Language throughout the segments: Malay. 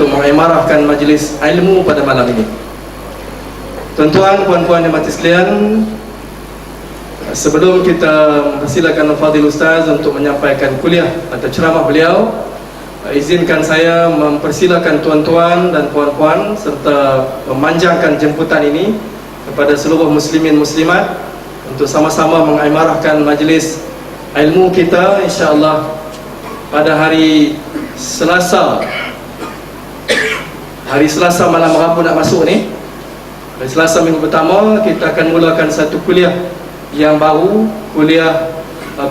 untuk mengimarahkan majlis ilmu pada malam ini. Tuan-tuan, puan-puan yang mati sekalian, sebelum kita mempersilakan Fadil Ustaz untuk menyampaikan kuliah atau ceramah beliau, izinkan saya mempersilakan tuan-tuan dan puan-puan serta memanjangkan jemputan ini kepada seluruh muslimin muslimat untuk sama-sama mengimarahkan majlis ilmu kita insya-Allah pada hari Selasa malam Rabu nak masuk ni. Hari Selasa minggu pertama kita akan mulakan satu kuliah yang baru, kuliah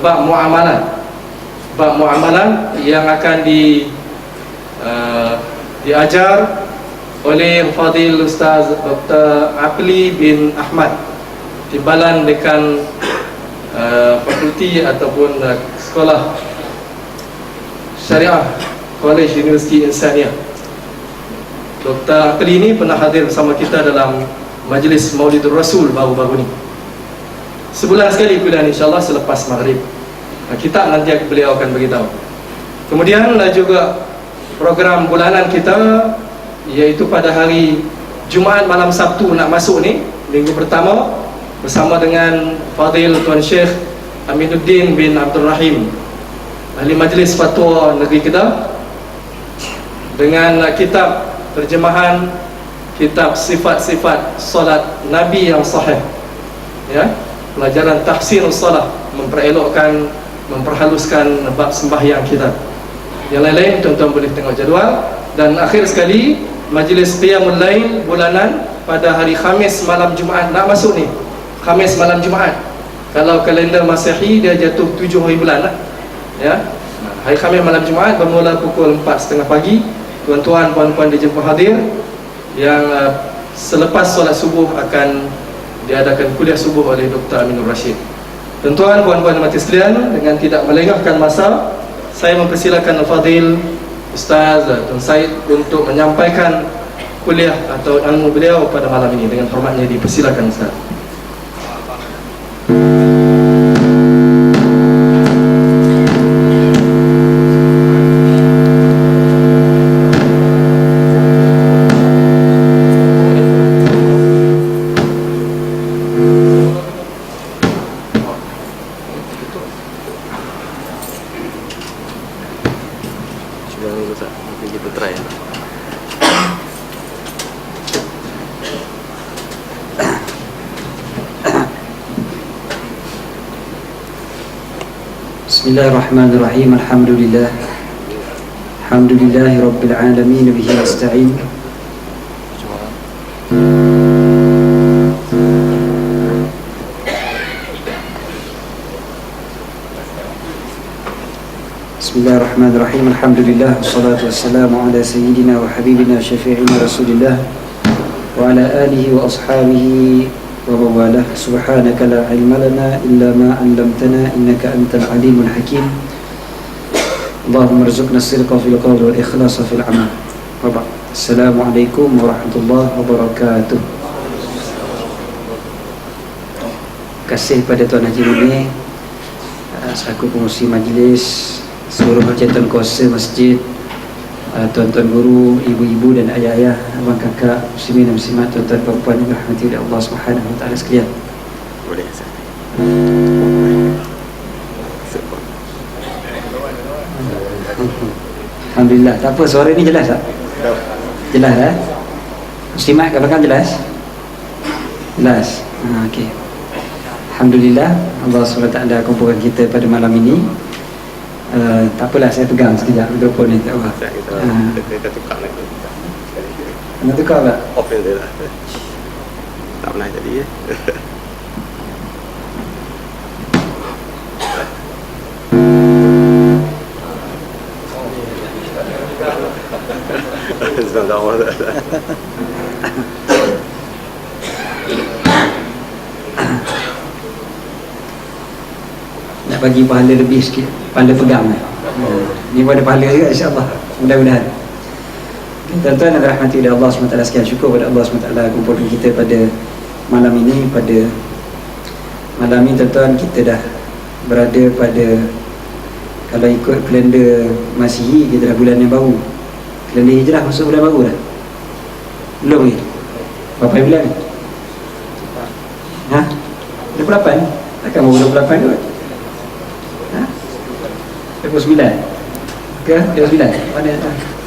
bab muamalat. Bab muamalat yang akan diajar oleh Fadil Ustaz Dr. Aqli bin Ahmad, Timbalan Dekan Fakulti ataupun Sekolah Syariah College Universiti Insaniah. Dr. Aqli ini pernah hadir bersama kita dalam majlis Maulidur Rasul baru-baru ni. Sebulan sekali kuliah insya-Allah selepas maghrib. Kitab nanti beliau akan beritahu. Kemudian juga program bulanan kita, iaitu pada hari Jumaat malam Sabtu nak masuk ni, minggu pertama, bersama dengan Fadil Tuan Syekh Aminuddin bin Abdul Rahim, Ahli Majlis Fatwa Negeri Kedah, dengan kitab terjemahan kitab sifat-sifat solat Nabi yang sahih, ya, pelajaran tafsir solat, memperelokkan, memperhaluskan bab sembahyang kita. Yang lain-lain tuan-tuan boleh tengok jadual. Dan akhir sekali majlis qiyamul lail bulanan pada hari Khamis malam Jumaat nak masuk ni. Khamis malam Jumaat. Kalau kalender Masehi dia jatuh 7 hari bulan lah. Ya. Hari Khamis malam Jumaat bermula pukul 4:30 pagi. Tuan-tuan, puan-puan dijemput hadir. Yang selepas solat subuh akan diadakan kuliah subuh oleh Dr. Aminur Rashid. Tuan-tuan, puan-puan dan mati sekalian, dengan tidak melengahkan masa, saya mempersilakan Al-Fadil Ustaz Tun Said untuk menyampaikan kuliah atau ilmu beliau pada malam ini. Dengan hormatnya dipersilakan Ustaz. Bismillahirrahmanirrahim. Alhamdulillah. Alhamdulillahi rabbil alamin, bihi nasta'in. Bismillahirrahmanirrahim. Alhamdulillah, wassalatu wassalamu ala sayyidina wa habibina syafi'ina Rasulillah wa ala alihi wa ashabihi wa mawalah. Subhanaka la ilma lana illa ma 'allamtana innaka antal alimul hakim. Allahumma rzuqna as-sidqa fil qawli wal ikhlasa fil 'amal. Wa ba'd. Assalamualaikum warahmatullahi wabarakatuh. Terima kasih pada Tuan Haji Muni selaku pengurusi majlis, seluruh jawatan kuasa masjid, tuan-tuan guru, ibu-ibu dan ayah-ayah, abang kakak, muslimin dan muslimat, tuan-tuan puan-puan yang dirahmati oleh Allah Subhanahu wa taala sekalian. Boleh. Alhamdulillah. Tak apa, suara ni jelas tak? Jelas dah. Muslimat kat belakang jelas? Jelas. Okey. Alhamdulillah, Allah SWT kumpulkan kita pada malam ini. Tak apalah, saya pegang sekejap mikrofon ni, tak apa. Kita tukar lagi. Nak tukar tak? Off dia lah. Tak pernah jadi ya. Sedang awal tak? Nak bagi pahala lebih sikit, pahala pegang ni pada pahala juga insyaAllah, mudah-mudahan. Tuan-tuan yang dirahmati oleh Allah SWT sekalian, syukur pada Allah SWT kumpulkan kita pada malam ini. Pada malam ini tuan-tuan, kita dah berada pada, kalau ikut kalender Masihi, kita dah bulan yang baru, Lalu hijrah masuk bulan baru dah? Belum lagi? Berapa bulan ni? Ha? 28? Takkan baru 28 kot? Ha? 29? Ke? 29? Mana?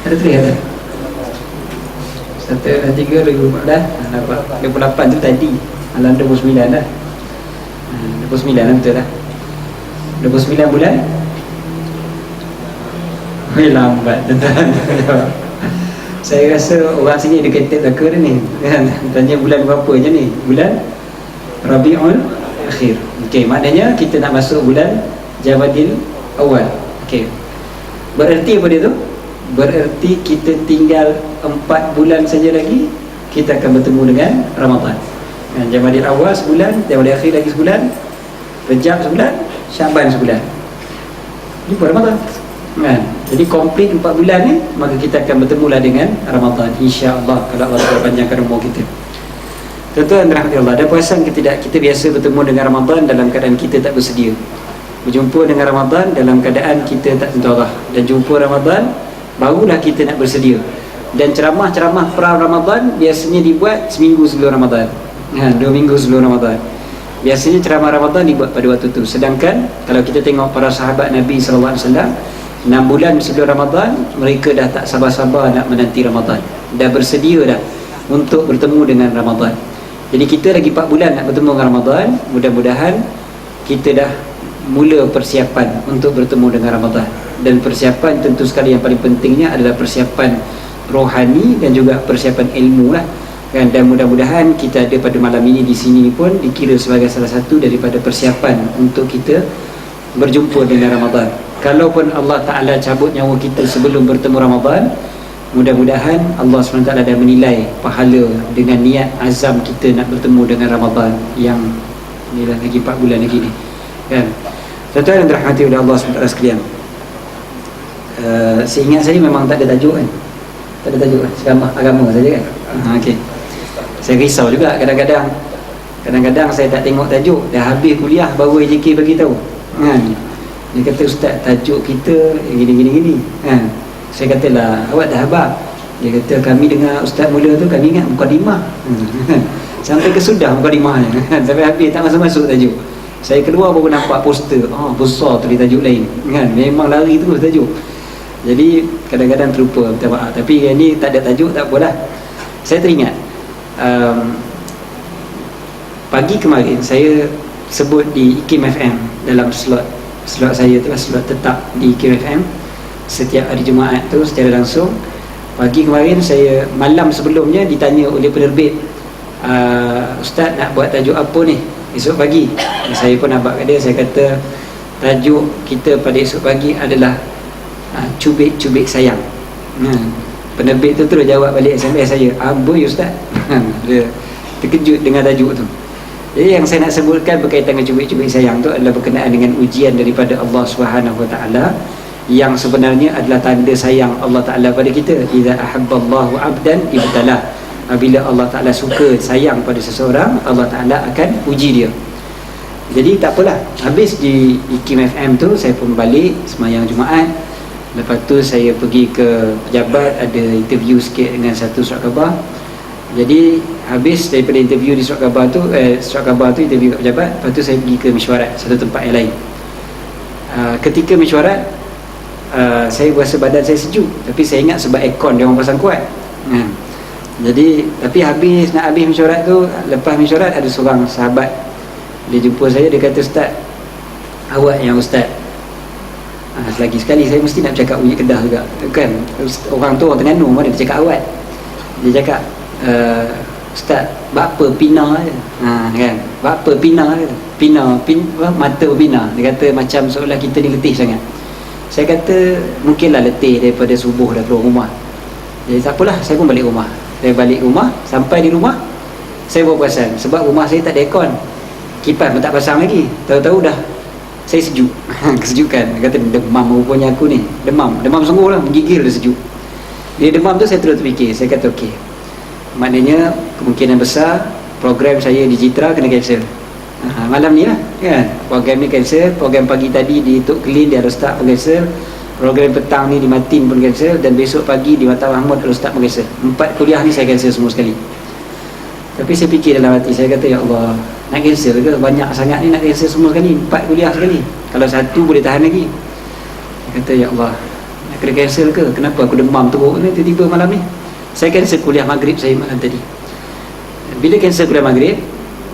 Ada 3 ada? 1 dan 3, 2014 nampak 28 tu tadi. Alam 29 dah. 29 lah betul dah. 29 bulan. Lambat tuan-tuan. Saya rasa orang sini dia kata tak dah ni kan? Tanya bulan berapa je ni? Bulan Rabiul Akhir. Okey, maknanya kita nak masuk bulan Jamadil Awal. Okey. Bererti apa dia tu? Bererti kita tinggal 4 bulan saja lagi kita akan bertemu dengan Ramadan. Jamadil Awal sebulan, Jamadil Akhir lagi sebulan, Rejab sebulan, Syaban sebulan. Jumpa Ramadan. Kan? Jadi komplit 4 bulan ni, maka kita akan bertemulah dengan Ramadan, insya-Allah, kalau Allah panjangkan umur kita. Tuan-tuan rahmati Allah, ada perasan ke tidak kita biasa bertemu dengan Ramadan dalam keadaan kita tak bersedia. Berjumpa dengan Ramadan dalam keadaan kita tak tentu arah, dan jumpa Ramadan barulah kita nak bersedia. Dan ceramah-ceramah pra Ramadan biasanya dibuat seminggu sebelum Ramadan. 2 minggu sebelum Ramadan. Biasanya ceramah Ramadan dibuat pada waktu tu. Sedangkan kalau kita tengok para sahabat Nabi sallallahu alaihi wasallam, 6 bulan sebelum Ramadan mereka dah tak sabar-sabar nak menanti Ramadan. Dah bersedia dah untuk bertemu dengan Ramadan. Jadi kita lagi 4 bulan nak bertemu dengan Ramadan. Mudah-mudahan kita dah mula persiapan untuk bertemu dengan Ramadan. Dan persiapan tentu sekali yang paling pentingnya adalah persiapan rohani dan juga persiapan ilmu lah kan. Dan mudah-mudahan kita ada pada malam ini di sini pun dikira sebagai salah satu daripada persiapan untuk kita berjumpa dengan Ramadan. Kalaupun Allah Ta'ala cabut nyawa kita sebelum bertemu Ramadan, mudah-mudahan Allah SWT dah menilai pahala dengan niat azam kita nak bertemu dengan Ramadan yang ni lah, lagi 4 bulan lagi ni kan. Tuan-tuan yang dirahmati oleh Allah SWT sekalian, seingat saya memang tak ada tajuk kan. Tak ada tajuk kan, ceramah agama saja kan. Okay. Saya risau juga kadang-kadang saya tak tengok tajuk, dah habis kuliah baru AJK bagi tahu kan. Dia kata, ustaz, tajuk kita gini kan. Saya katalah, awak dah habaq? Dia kata, kami dengar ustaz mula tu kami ingat mukadimah. Sampai ke sudah mukadimah ni kan. Sampai habis tak masuk tajuk. Saya keluar baru nampak poster, besar tu di tajuk lain kan. Memang lari terus tajuk. Jadi kadang-kadang terlupa, minta maaf. Tapi yang ni tak ada tajuk, tak apalah. Saya teringat pagi kemarin saya sebut di IKIM FM dalam slot saya tu lah, slot tetap di IKIM FM setiap hari Jumaat tu secara langsung. Pagi kemarin saya, malam sebelumnya ditanya oleh penerbit, ustaz nak buat tajuk apa ni esok pagi. Saya pun nampak kat dia, saya kata tajuk kita pada esok pagi adalah cubit-cubit sayang. Penerbit tu terus jawab balik SMS saya, amboi ustaz. Dia terkejut dengan tajuk tu. Jadi yang saya nak sebutkan berkaitan dengan cubit-cubit sayang tu adalah berkenaan dengan ujian daripada Allah Subhanahu Wa Taala yang sebenarnya adalah tanda sayang Allah Taala pada kita. Idza ahabballahu 'abdan ibtalah. Apabila Allah Taala suka sayang pada seseorang, Allah Taala akan uji dia. Jadi tak apalah, habis di IKIM FM tu saya pun balik sembahyang Jumaat. Lepas tu saya pergi ke pejabat, ada interview sikit dengan satu surat khabar. Jadi habis daripada interview di surat khabar tu, interview kat pejabat. Lepas tu saya pergi ke mesyuarat satu tempat yang lain. Ketika mesyuarat, saya rasa badan saya sejuk, tapi saya ingat sebab aircon dia orang pasang kuat. Jadi tapi nak habis mesyuarat tu, lepas mesyuarat ada seorang sahabat, dia jumpa saya, dia kata, ustaz, awak yang ustaz. Selagi sekali saya mesti nak bercakap bunyi Kedah juga kan. Orang tu orang Terengganu mana dia cakap awak. Dia cakap, ustaz, bapa pina je. Kan, bapa pina je. Mata berpina. Dia kata macam seolah kita ni letih sangat. Saya kata mungkinlah letih daripada subuh dah keluar rumah. Jadi tak apalah, saya pun balik rumah. Saya balik rumah, sampai di rumah saya baru perasan sebab rumah saya tak ada aircon, kipas pun tak pasang lagi. Tahu-tahu dah saya sejuk. Kesejukan. Dia kata demam rupanya aku ni. Demam sungguh lah, menggigil dah sejuk. Dia demam tu saya terus terfikir. Saya kata okey, maknanya kemungkinan besar program saya di Jitra kena cancel. Malam ni lah kan, program ni cancel. Program pagi tadi di Tok Kelin dia ada start pun cancel. Program petang ni di Matin pun cancel, dan besok pagi di Mata Mahmud Al-Ustaz pun cancel. 4 kuliah ni saya cancel semua sekali. Tapi saya fikir dalam hati, saya kata, ya Allah, nak cancel ke? Banyak sangat ni nak cancel semua sekali, 4 kuliah sekali. Kalau satu boleh tahan lagi. Saya kata, ya Allah, nak kena cancel ke? Kenapa aku demam teruk ni tiba-tiba malam ni? Saya cancel kuliah maghrib saya malam tadi. Bila cancel kuliah maghrib,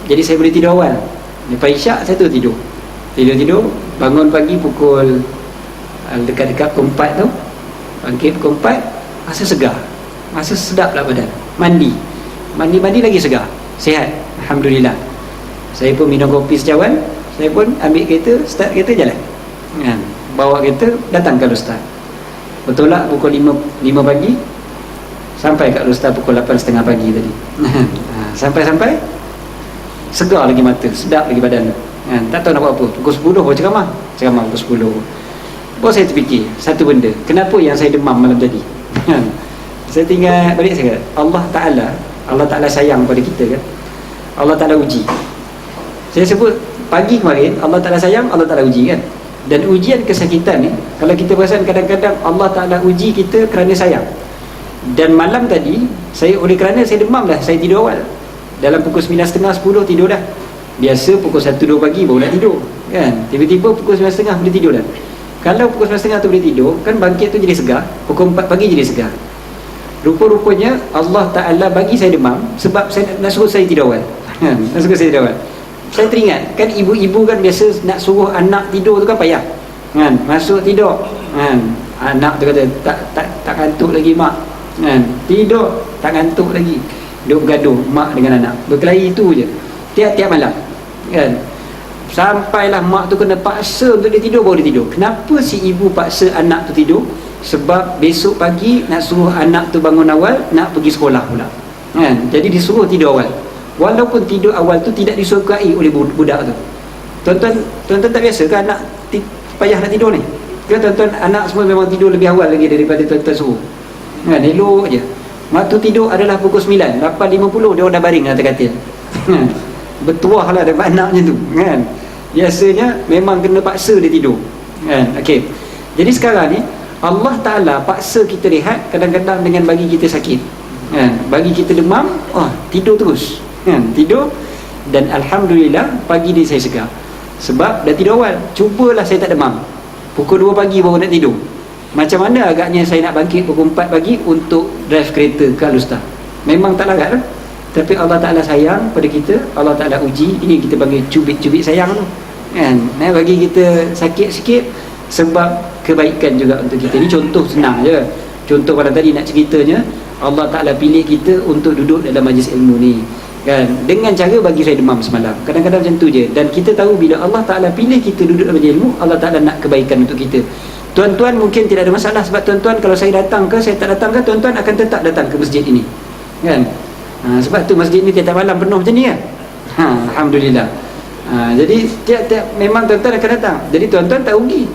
jadi saya boleh tidur awal. Lepas isyak saya tu tidur, bangun pagi pukul dekat-dekat pukul 4 tu, bangkit pukul 4, rasa segar, rasa sedap lah badan. Mandi lagi segar, sihat, Alhamdulillah. Saya pun minum kopi secawan, saya pun ambil kereta, start kereta jalan, bawa kereta datang ke Ustaz. Betul lah pukul 5 pagi sampai kat Ustaz pukul 8.30 pagi tadi. Sampai segar lagi mata, sedap lagi badan. Tak tahu nak buat apa. Pukul 10 baru ceramah pukul 10. Baru saya terfikir satu benda, kenapa yang saya demam malam tadi? Saya tinggal balik, saya kata, Allah Ta'ala sayang pada kita kan. Allah Ta'ala uji. Saya sebut pagi kemarin, Allah Ta'ala sayang, Allah Ta'ala uji kan. Dan ujian kesakitan ni, kalau kita perasan kadang-kadang Allah Ta'ala uji kita kerana sayang. Dan malam tadi, oleh kerana saya demam dah, saya tidur awal. Dalam pukul 9.30, 10 tidur dah. Biasa pukul 1-2 pagi baru nak tidur kan. Tiba-tiba pukul 9.30 boleh tidur dah. Kalau pukul 9.30 tu boleh tidur, kan bangkit tu jadi segar, pukul 4 pagi jadi segar. Rupa-rupanya Allah Ta'ala bagi saya demam sebab saya nak suruh saya tidur awal. Nak suruh saya tidur awal. Saya teringat, kan ibu-ibu kan biasa nak suruh anak tidur tu kan payah kan. Masuk tidur kan, anak tu kata tak ngantuk lagi mak kan. Tidur tak ngantuk lagi, duk bergaduh mak dengan anak, berkelahi itu je tiap-tiap malam kan. Sampailah mak tu kena paksa untuk dia tidur, baru dia tidur. Kenapa si ibu paksa anak tu tidur? Sebab besok pagi nak suruh anak tu bangun awal, nak pergi sekolah pula kan. Jadi disuruh tidur awal. Walaupun tidur awal tu tidak disukai oleh budak tu. Tuan-tuan tak biasa ke anak payah nak tidur ni? Kan tuan-tuan anak semua memang tidur lebih awal lagi daripada tuan-tuan suruh kan, elok je. Waktu tidur adalah pukul 9, 8.50 dia orang dah baring atas katil. Bertuah lah dapat anaknya tu kan. Biasanya memang kena paksa dia tidur kan. Okey. Jadi sekarang ni Allah Ta'ala paksa kita rehat kadang-kadang dengan bagi kita sakit kan. Bagi kita demam, tidur terus kan. Tidur, dan Alhamdulillah pagi ni saya segar sebab dah tidur awal. Cubalah saya tak demam, pukul 2 pagi baru nak tidur. Macam mana agaknya saya nak bangkit pukul 4 pagi untuk drive kereta ke Al-Ustaz? Memang tak larat lah. Tapi Allah Ta'ala sayang pada kita, Allah Ta'ala uji. Ini kita panggil cubit-cubit sayang tu kan. Bagi kita sakit sikit sebab kebaikan juga untuk kita. Ini contoh senang je. Contoh pada tadi nak ceritanya, Allah Ta'ala pilih kita untuk duduk dalam majlis ilmu ni kan, dengan cara bagi saya demam semalam. Kadang-kadang macam tu je. Dan kita tahu bila Allah Ta'ala pilih kita duduk dalam majlis ilmu, Allah Ta'ala nak kebaikan untuk kita. Tuan-tuan mungkin tidak ada masalah, sebab tuan-tuan kalau saya datang ke, saya tak datang ke, tuan-tuan akan tetap datang ke masjid ini kan. Sebab tu masjid ni tiap-tiap malam penuh macam ni kan. Alhamdulillah. Jadi tiap-tiap memang tuan-tuan akan datang. Jadi tuan-tuan tak rugi.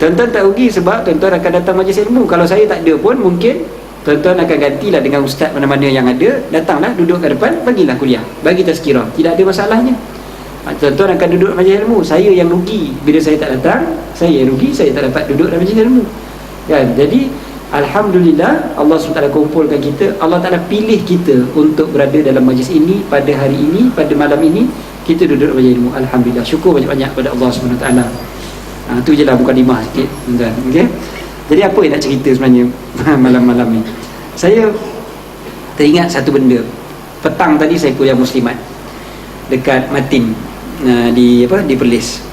Tuan-tuan tak rugi sebab tuan-tuan akan datang majlis ilmu. Kalau saya tak ada pun mungkin tuan-tuan akan gantilah dengan ustaz mana-mana yang ada. Datanglah duduk kat depan, bagilah kuliah, bagi tazkirah, tidak ada masalahnya. Tuan-tuan akan duduk majlis ilmu. Saya yang rugi bila saya tak datang. Saya yang rugi, saya tak dapat duduk dalam majlis ilmu kan. Jadi Alhamdulillah Allah SWT kumpulkan kita. Allah Ta'ala pilih kita untuk berada dalam majlis ini pada hari ini, pada malam ini. Kita duduk dalam majlis ilmu. Alhamdulillah, syukur banyak-banyak pada Allah SWT. Itu je lah mukadimah sikit tuan-tuan. Okay? Jadi apa yang nak cerita sebenarnya malam-malam ni? Saya teringat satu benda. Petang tadi saya kuliah Muslimat dekat Matin, di Perlis.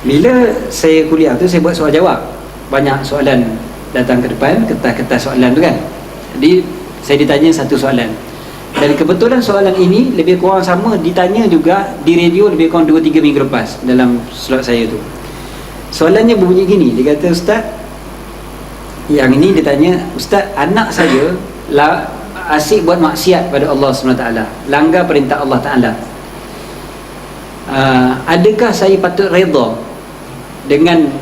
Bila saya kuliah tu, saya buat soal jawab. Banyak soalan datang ke depan, kertas-kertas soalan tu kan. Jadi saya ditanya satu soalan, dan kebetulan soalan ini lebih kurang sama ditanya juga di radio lebih kurang 2-3 minggu lepas dalam slot saya tu. Soalannya berbunyi gini. Dia kata, Ustaz, yang ini dia tanya, Ustaz, anak saya asyik buat maksiat pada Allah SWT, langgar perintah Allah Ta'ala. Adakah saya patut redha dengan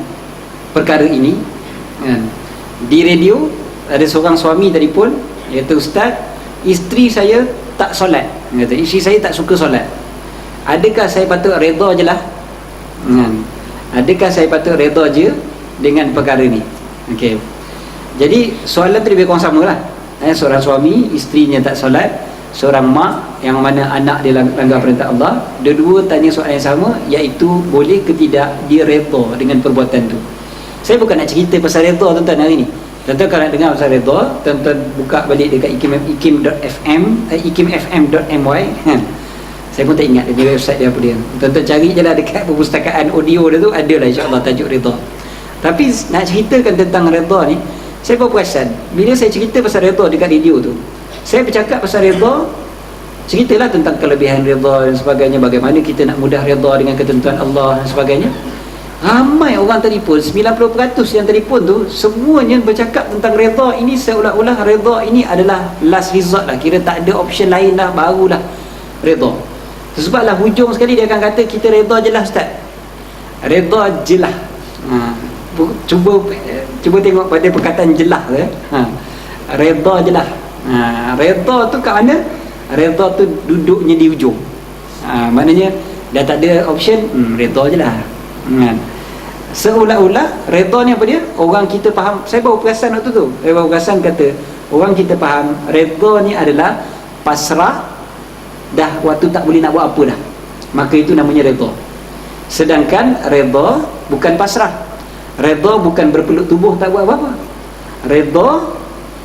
perkara ini kan? Di radio ada seorang suami telefon, dia kata, Ustaz, isteri saya tak solat. Dia kata, isteri saya tak suka solat. Adakah saya patut redha je lah? Adakah saya patut redha je dengan perkara ni. Okey. Jadi soalan tu lebih kurang sama lah. Seorang suami, isterinya tak solat, seorang mak yang mana anak dia langgar perintah Allah, dua-dua tanya soalan yang sama, iaitu boleh ke tidak dia redha dengan perbuatan tu. Saya bukan nak cerita pasal redha tuan-tuan hari ni. Tuan-tuan kalau nak dengar pasal redha, tuan-tuan buka balik dekat ikim.fm, ikimfm.my. Saya pun tak ingat dia website dia apa dia. Tuan-tuan cari je lah dekat perpustakaan audio dia tu, ada lah insya-Allah tajuk redha. Tapi nak ceritakan tentang redha ni, saya baru perasan bila saya cerita pasal redha dekat radio tu, saya bercakap pasal redha, ceritalah tentang kelebihan redha dan sebagainya, bagaimana kita nak mudah redha dengan ketentuan Allah dan sebagainya. Ramai orang telefon, 90% yang telefon tu semuanya bercakap tentang redha ini, seolah-olah redha ini adalah last resort lah, kira tak ada option lain dah, barulah redha. Sebablah hujung sekali dia akan kata kita redha je lah Ustaz, redha je lah. Cuba tengok pada perkataan jelah tu. Redha je lah. Redha tu kat mana? Redha tu duduknya di hujung. Maknanya dah tak ada option, redha je lah. Seolah-olah redha ni apa dia? Orang kita faham. Saya baru perasan waktu tu. Saya baru perasan kata orang kita faham redha ni adalah pasrah, dah waktu tak boleh nak buat apa dah, maka itu namanya redha. Sedangkan redha bukan pasrah. Redha bukan berpeluk tubuh tak buat apa-apa. Redha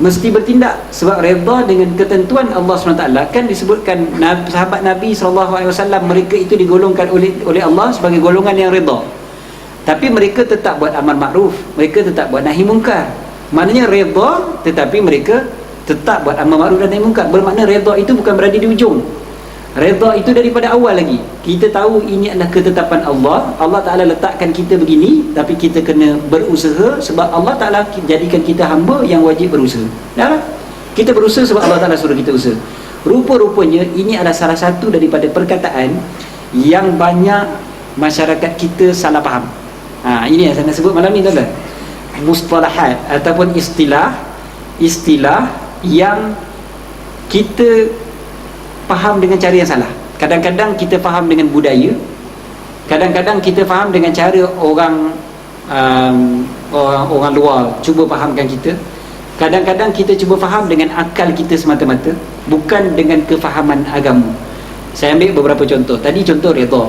mesti bertindak. Sebab redha dengan ketentuan Allah SWT, kan disebutkan sahabat Nabi SAW, mereka itu digolongkan oleh Allah sebagai golongan yang redha. Tapi mereka tetap buat amal makruf, mereka tetap buat nahi mungkar. Maknanya redha tetapi mereka tetap buat amal makruf dan nahi mungkar. Bermakna redha itu bukan berada di ujung. Redha itu daripada awal lagi. Kita tahu ini adalah ketetapan Allah. Allah Ta'ala letakkan kita begini, tapi kita kena berusaha sebab Allah Ta'ala jadikan kita hamba yang wajib berusaha. Dah lah. Kita berusaha sebab Allah Ta'ala suruh kita usaha. Rupa-rupanya ini adalah salah satu daripada perkataan yang banyak masyarakat kita salah faham. Ini yang saya nak sebut malam ni tuan-tuan. Mustalahat ataupun istilah yang kita faham dengan cara yang salah. Kadang-kadang kita faham dengan budaya, kadang-kadang kita faham dengan cara orang luar cuba fahamkan kita. Kadang-kadang kita cuba faham dengan akal kita semata-mata, bukan dengan kefahaman agama. Saya ambil beberapa contoh. Tadi contoh redha.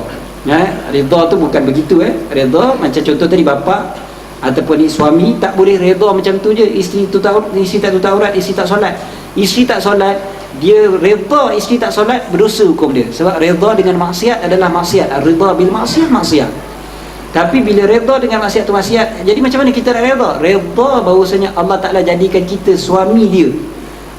Redha tu bukan begitu. Redha macam contoh tadi, bapa ataupun suami tak boleh redha macam tu je. Isteri tak tutup aurat, isteri tak solat. Isteri tak solat, dia redha isteri tak solat, berdosa hukum dia. Sebab redha dengan maksiat adalah maksiat. Redha bil maksiat, maksiat. Tapi bila redha dengan maksiat tu maksiat, jadi macam mana kita nak redha? Redha bahawasanya Allah Ta'ala jadikan kita suami dia,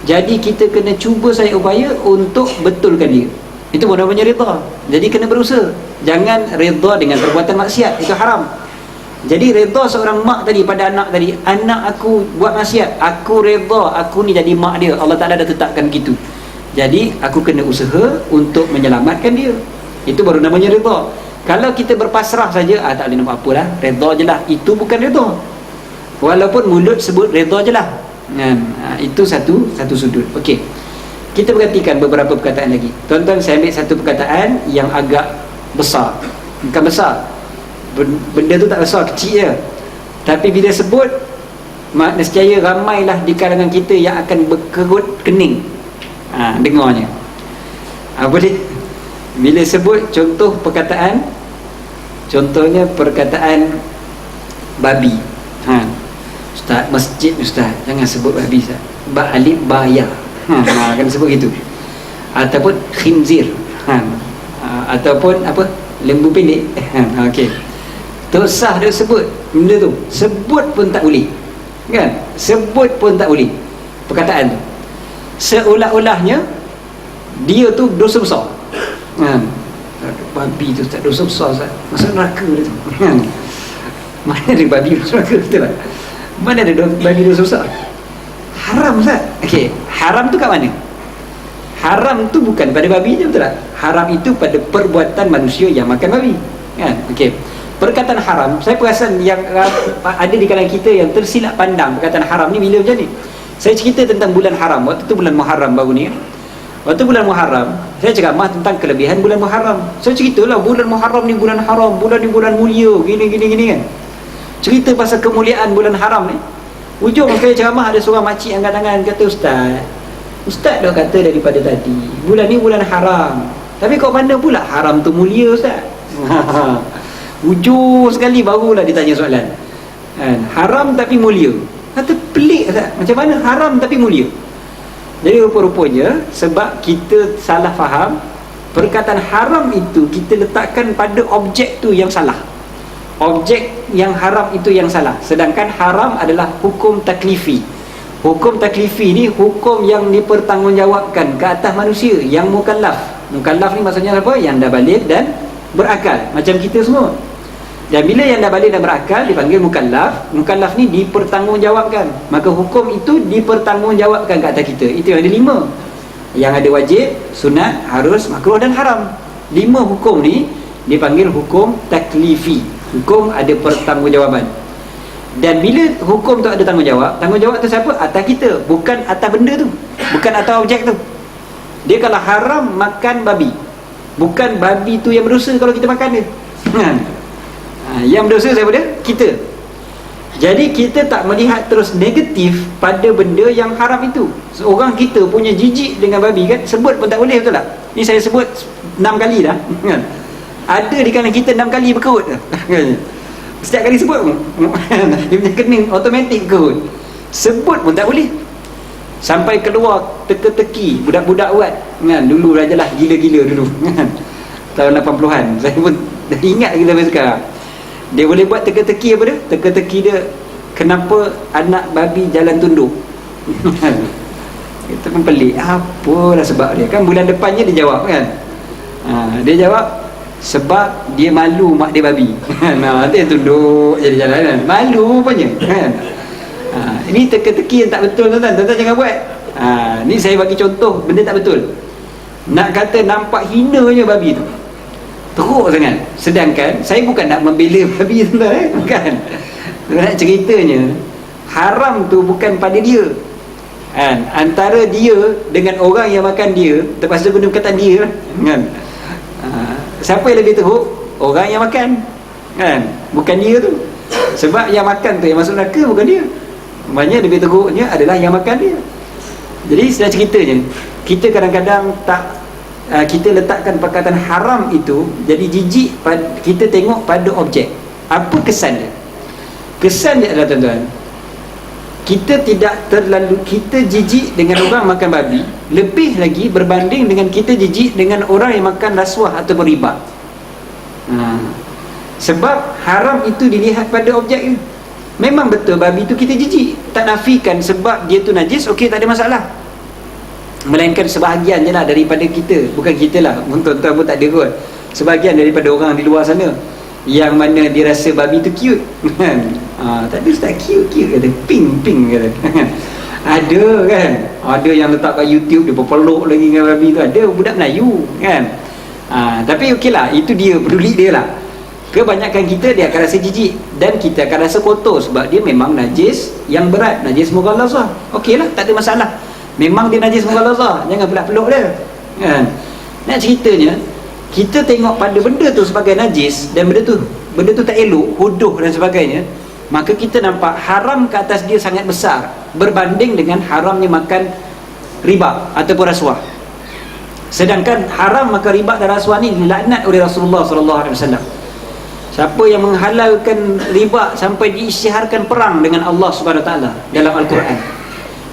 jadi kita kena cuba saya upaya untuk betulkan dia. Itu namanya redha. Jadi kena berusaha. Jangan redha dengan perbuatan maksiat, itu haram. Jadi redha seorang mak tadi pada anak tadi, anak aku buat maksiat, aku redha, aku ni jadi mak dia. Allah Ta'ala dah tetapkan begitu. Jadi aku kena usaha untuk menyelamatkan dia. Itu baru namanya redha. Kalau kita berpasrah saja, tak boleh nak buat apa dah, redha je lah, itu bukan redha. Walaupun mulut sebut redha je lah. Itu satu sudut. Okey, kita perhatikan beberapa perkataan lagi. Tuan-tuan, saya ambil satu perkataan yang agak besar. Bukan besar, benda tu tak besar, kecil je. Tapi bila sebut, nescaya ramailah di kalangan kita yang akan berkerut kening dengarnya. Boleh bila sebut contoh perkataan, contohnya perkataan babi. Ustaz, masjid Ustaz, jangan sebut babi Ustaz. Ba alif ba ya. Kan sebut gitu. Ataupun khinzir. Ataupun apa? Lembu pendek. Okey. Tak sah dia sebut benda tu. Sebut pun tak boleh. Kan? Sebut pun tak boleh perkataan tu. Seolah-olahnya dia tu dosa besar. Babi tu tak dosa besar Ustaz, masuk neraka dia tu. Mana ada babi masuk neraka, betul tak? Mana ada babi dosa besar? Haram Ustaz. Okey, haram tu kat mana? Haram tu bukan pada babi je, betul tak? Haram itu pada perbuatan manusia yang makan babi, kan? Okey, perkataan haram, saya perasan yang ada di kalangan kita yang tersilap pandang perkataan haram ni bila macam ni. Saya cerita tentang bulan haram, waktu tu bulan Muharram baru ni. Waktu bulan Muharram, saya ceramah tentang kelebihan bulan Muharram. Saya ceritalah bulan Muharram ni bulan haram, bulan ni bulan mulia, gini kan. cerita pasal kemuliaan bulan haram ni. Ujung sekali ceramah ada seorang makcik angkat-angkat kata, Ustaz dah kata daripada tadi bulan ni bulan haram, tapi kau mana pula haram tu mulia Ustaz? Ujung sekali barulah ditanya soalan kan? Haram tapi mulia. Kata pelik Ustaz, macam mana haram tapi mulia? Jadi rupa-rupanya sebab kita salah faham, perkataan haram itu kita letakkan pada objek tu yang salah. Objek yang haram itu yang salah. Sedangkan haram adalah hukum taklifi. Hukum taklifi ni hukum yang dipertanggungjawabkan ke atas manusia yang mukallaf. Mukallaf ni maksudnya apa? Yang dah balik dan berakal, macam kita semua. Dan bila yang dah balik dan berakal dipanggil mukallaf. Mukallaf ni dipertanggungjawabkan, maka hukum itu dipertanggungjawabkan ke atas kita. Itu yang ada 5. Yang ada wajib, sunat, harus, makruh dan haram. 5 hukum ni dipanggil hukum taklifi. Hukum ada pertanggungjawaban. Dan bila hukum tu ada tanggungjawab, tanggungjawab tu siapa? Atas kita, bukan atas benda tu, bukan atas objek tu. Dia kalau haram makan babi, bukan babi tu yang berdosa kalau kita makan dia. Yang berdosa siapa dia? Kita. Jadi kita tak melihat terus negatif pada benda yang haram itu. Seorang kita punya jijik dengan babi kan, sebut pun tak boleh, betul tak? Ni saya sebut 6 kali dah. Ada di kalangan kita 6 kali berkerut. Setiap kali sebut pun dia punya kening automatik kerut. Sebut pun tak boleh. Sampai keluar teka-teki budak-budak buat kan, dulu rajalah gila-gila dulu kan, tahun 80-an. Saya pun dah ingat lagi sampai sekarang. Dia boleh buat teka-teki apa dia? Teka-teki dia, kenapa anak babi jalan tunduk. Itu pun pelik. Apalah sebab dia kan, bulan depannya dia jawab kan. Dia jawab sebab dia malu mak dia babi. Nah, tu yang tunduk jadi jalan kan. Malu rupanya kan. Ini teka-teki yang tak betul tuan-tuan. Tuan-tuan jangan buat. Ni saya bagi contoh benda tak betul. Nak kata nampak hinanya babi tu, teruk sangat. Sedangkan saya bukan nak membela babi tuan-tuan bukan. Nak ceritanya haram tu bukan pada dia kan. Antara dia dengan orang yang makan dia, terpaksa guna perkataan dia kan. Siapa yang lebih teruk? Orang yang makan kan, bukan dia tu. Sebab yang makan tu yang masuk neraka, bukan dia. Maknanya lebih teruknya adalah yang makan dia. Jadi sudah ceritanya, kita kadang-kadang tak kita letakkan perkataan haram itu jadi jijik kita tengok pada objek. Apa kesan dia? Kesan dia adalah tuan-tuan, kita tidak terlalu, kita jijik dengan orang makan babi lebih lagi berbanding dengan kita jijik dengan orang yang makan rasuah ataupun riba. Sebab haram itu dilihat pada objek itu. Memang betul babi itu kita jijik, tak nafikan sebab dia tu najis, okey, tak ada masalah. Melainkan sebahagian je lah daripada kita, bukan kita lah, tuan-tuan pun tak ada kot, sebahagian daripada orang di luar sana yang mana dia rasa babi tu cute kan. Tak ada Ustaz, cute kata, pink kata. Ada kan, ada yang letak kat YouTube dia berpeluk lagi dengan babi tu, ada budak Melayu kan. Tapi okey lah, itu dia, peduli dia lah. Kebanyakan kita dia akan rasa jijik dan kita akan rasa kotor sebab dia memang najis yang berat, najis mughalazah. Okey lah, tak ada masalah, memang dia najis mughalazah, jangan pula peluk dia kan. Nak ceritanya, kita tengok pada benda tu sebagai najis dan benda tu tak elok, huduh dan sebagainya, maka kita nampak haram ke atas dia sangat besar berbanding dengan haramnya makan riba ataupun rasuah. Sedangkan haram makan riba dan rasuah ni dilaknat oleh Rasulullah SAW. Siapa yang menghalalkan riba sampai diisytiharkan perang dengan Allah Subhanahu Wa Taala dalam Al-Quran.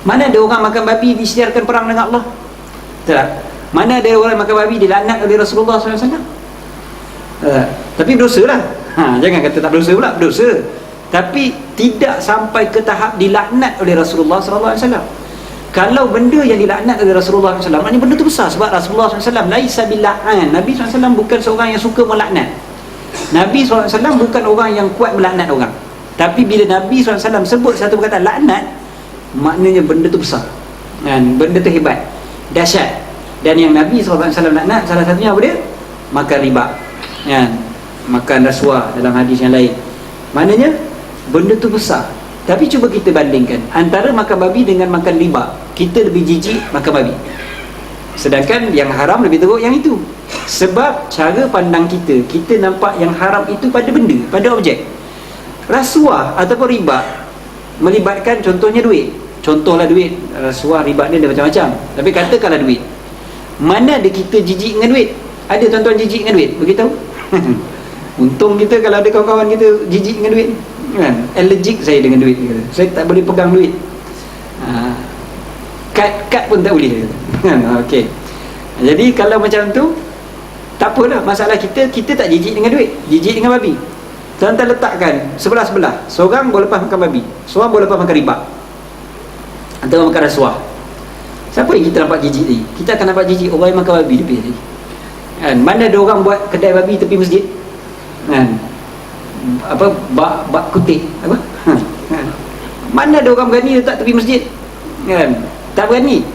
Mana ada orang makan babi diisytiharkan perang dengan Allah? Tak. Mana ada orang makan babi dilaknat oleh Rasulullah SAW? Tapi berdosa lah. Jangan kata tak berdosa pula, berdosa. Tapi tidak sampai ke tahap dilaknat oleh Rasulullah SAW. Kalau benda yang dilaknat oleh Rasulullah SAW, maknanya benda tu besar. Sebab Rasulullah SAW laisa bil'an, Nabi SAW bukan seorang yang suka melaknat. Nabi SAW bukan orang yang kuat melaknat orang. Tapi bila Nabi SAW sebut satu perkataan laknat, maknanya benda tu besar kan? Benda tu hebat, dahsyat. Dan yang Nabi SAW laknat salah satunya apa dia? Makan riba kan? Makan rasuah dalam hadis yang lain. Maknanya benda tu besar. Tapi cuba kita bandingkan antara makan babi dengan makan riba. Kita lebih jijik makan babi, sedangkan yang haram lebih teruk yang itu. Sebab cara pandang kita nampak yang haram itu pada benda, pada objek. Rasuah ataupun riba melibatkan contohnya duit. Contohlah duit. Rasuah, riba ni ada macam-macam. Tapi katakanlah duit. Mana ada kita jijik dengan duit? Ada tuan-tuan jijik dengan duit? Beritahu. Untung kita kalau ada kawan-kawan kita jijik dengan duit kan? Allergic saya dengan duit kata. Saya tak boleh pegang duit. Kad pun tak boleh kan? Okey. Jadi kalau macam tu tak apalah, masalah kita tak jijik dengan duit, jijik dengan babi. Tuan-tuan letakkan sebelah-sebelah. Seorang boleh lepas makan babi, seorang boleh lepas makan riba, atau makan rasuah. Siapa yang kita nampak jijik ni? Kita akan nampak jijik orang yang makan babi tepi tadi kan? Mana ada orang buat kedai babi tepi masjid kan? Apa bak kutik apa kan? Mana ada orang berani letak tepi masjid kan? Tak berani.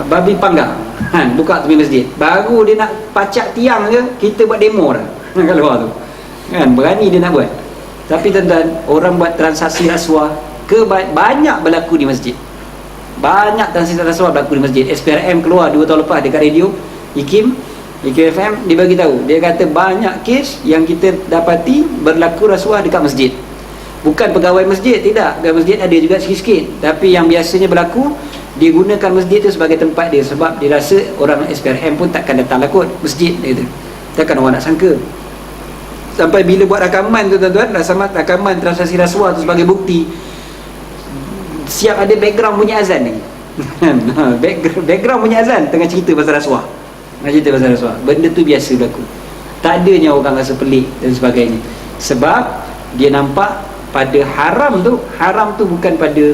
Babi panggang kan, buka tepi masjid. Baru dia nak pacak tiang je, kita buat demo dah kat luar tu kan? Berani dia nak buat. Tapi tuan-tuan, orang buat transaksi rasuah banyak berlaku di masjid. Banyak transaksi rasuah berlaku di masjid. SPRM keluar 2 tahun lepas dekat radio IKIM FM, dia bagi tahu, dia kata banyak kes yang kita dapati berlaku rasuah dekat masjid. Bukan pegawai masjid, tidak. Pegawai masjid ada juga sikit-sikit, tapi yang biasanya berlaku, dia gunakan masjid tu sebagai tempat dia, sebab dia rasa orang SPRM pun takkan datang lah kot masjid dia tu. Takkan orang nak sangka. Sampai bila buat rakaman tu tuan-tuan, rakaman transaksi rasuah tu sebagai bukti, siap ada background bunyi azan ni. Background bunyi azan tengah cerita pasal rasuah. Benda tu biasa berlaku. Tak adanya orang rasa pelik dan sebagainya. Sebab dia nampak pada haram tu bukan pada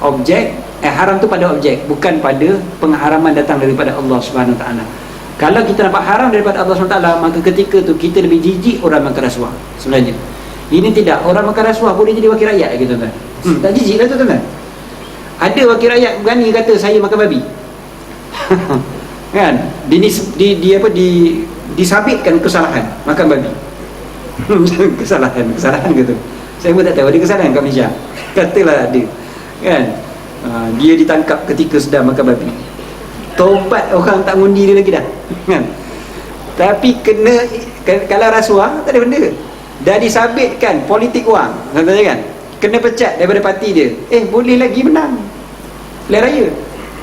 objek, haram tu pada objek, bukan pada pengharaman datang daripada Allah Subhanahu Wa Taala. Kalau kita nampak haram daripada Allah Subhanahu Wa Taala, maka ketika tu kita lebih jijik orang makan rasuah sebenarnya. Ini tidak, orang makan rasuah boleh jadi wakil rakyat gitu tuan. Tak jijik lah tu tuan. Ada wakil rakyat berani kata saya makan babi. Kan? Disabitkan kesalahan makan babi. kesalahan gitu. Saya pun tak tahu ada kesalahan kat Malaysia. Katalah ada. Kan? Dia ditangkap ketika sedang makan babi. Taubat orang tak ngundi dia lagi dah. Kan? Tapi kalau rasuah tak ada benda. Dah disabitkan politik wang, kan? Kena pecat daripada parti dia. Boleh lagi menang pilihan raya.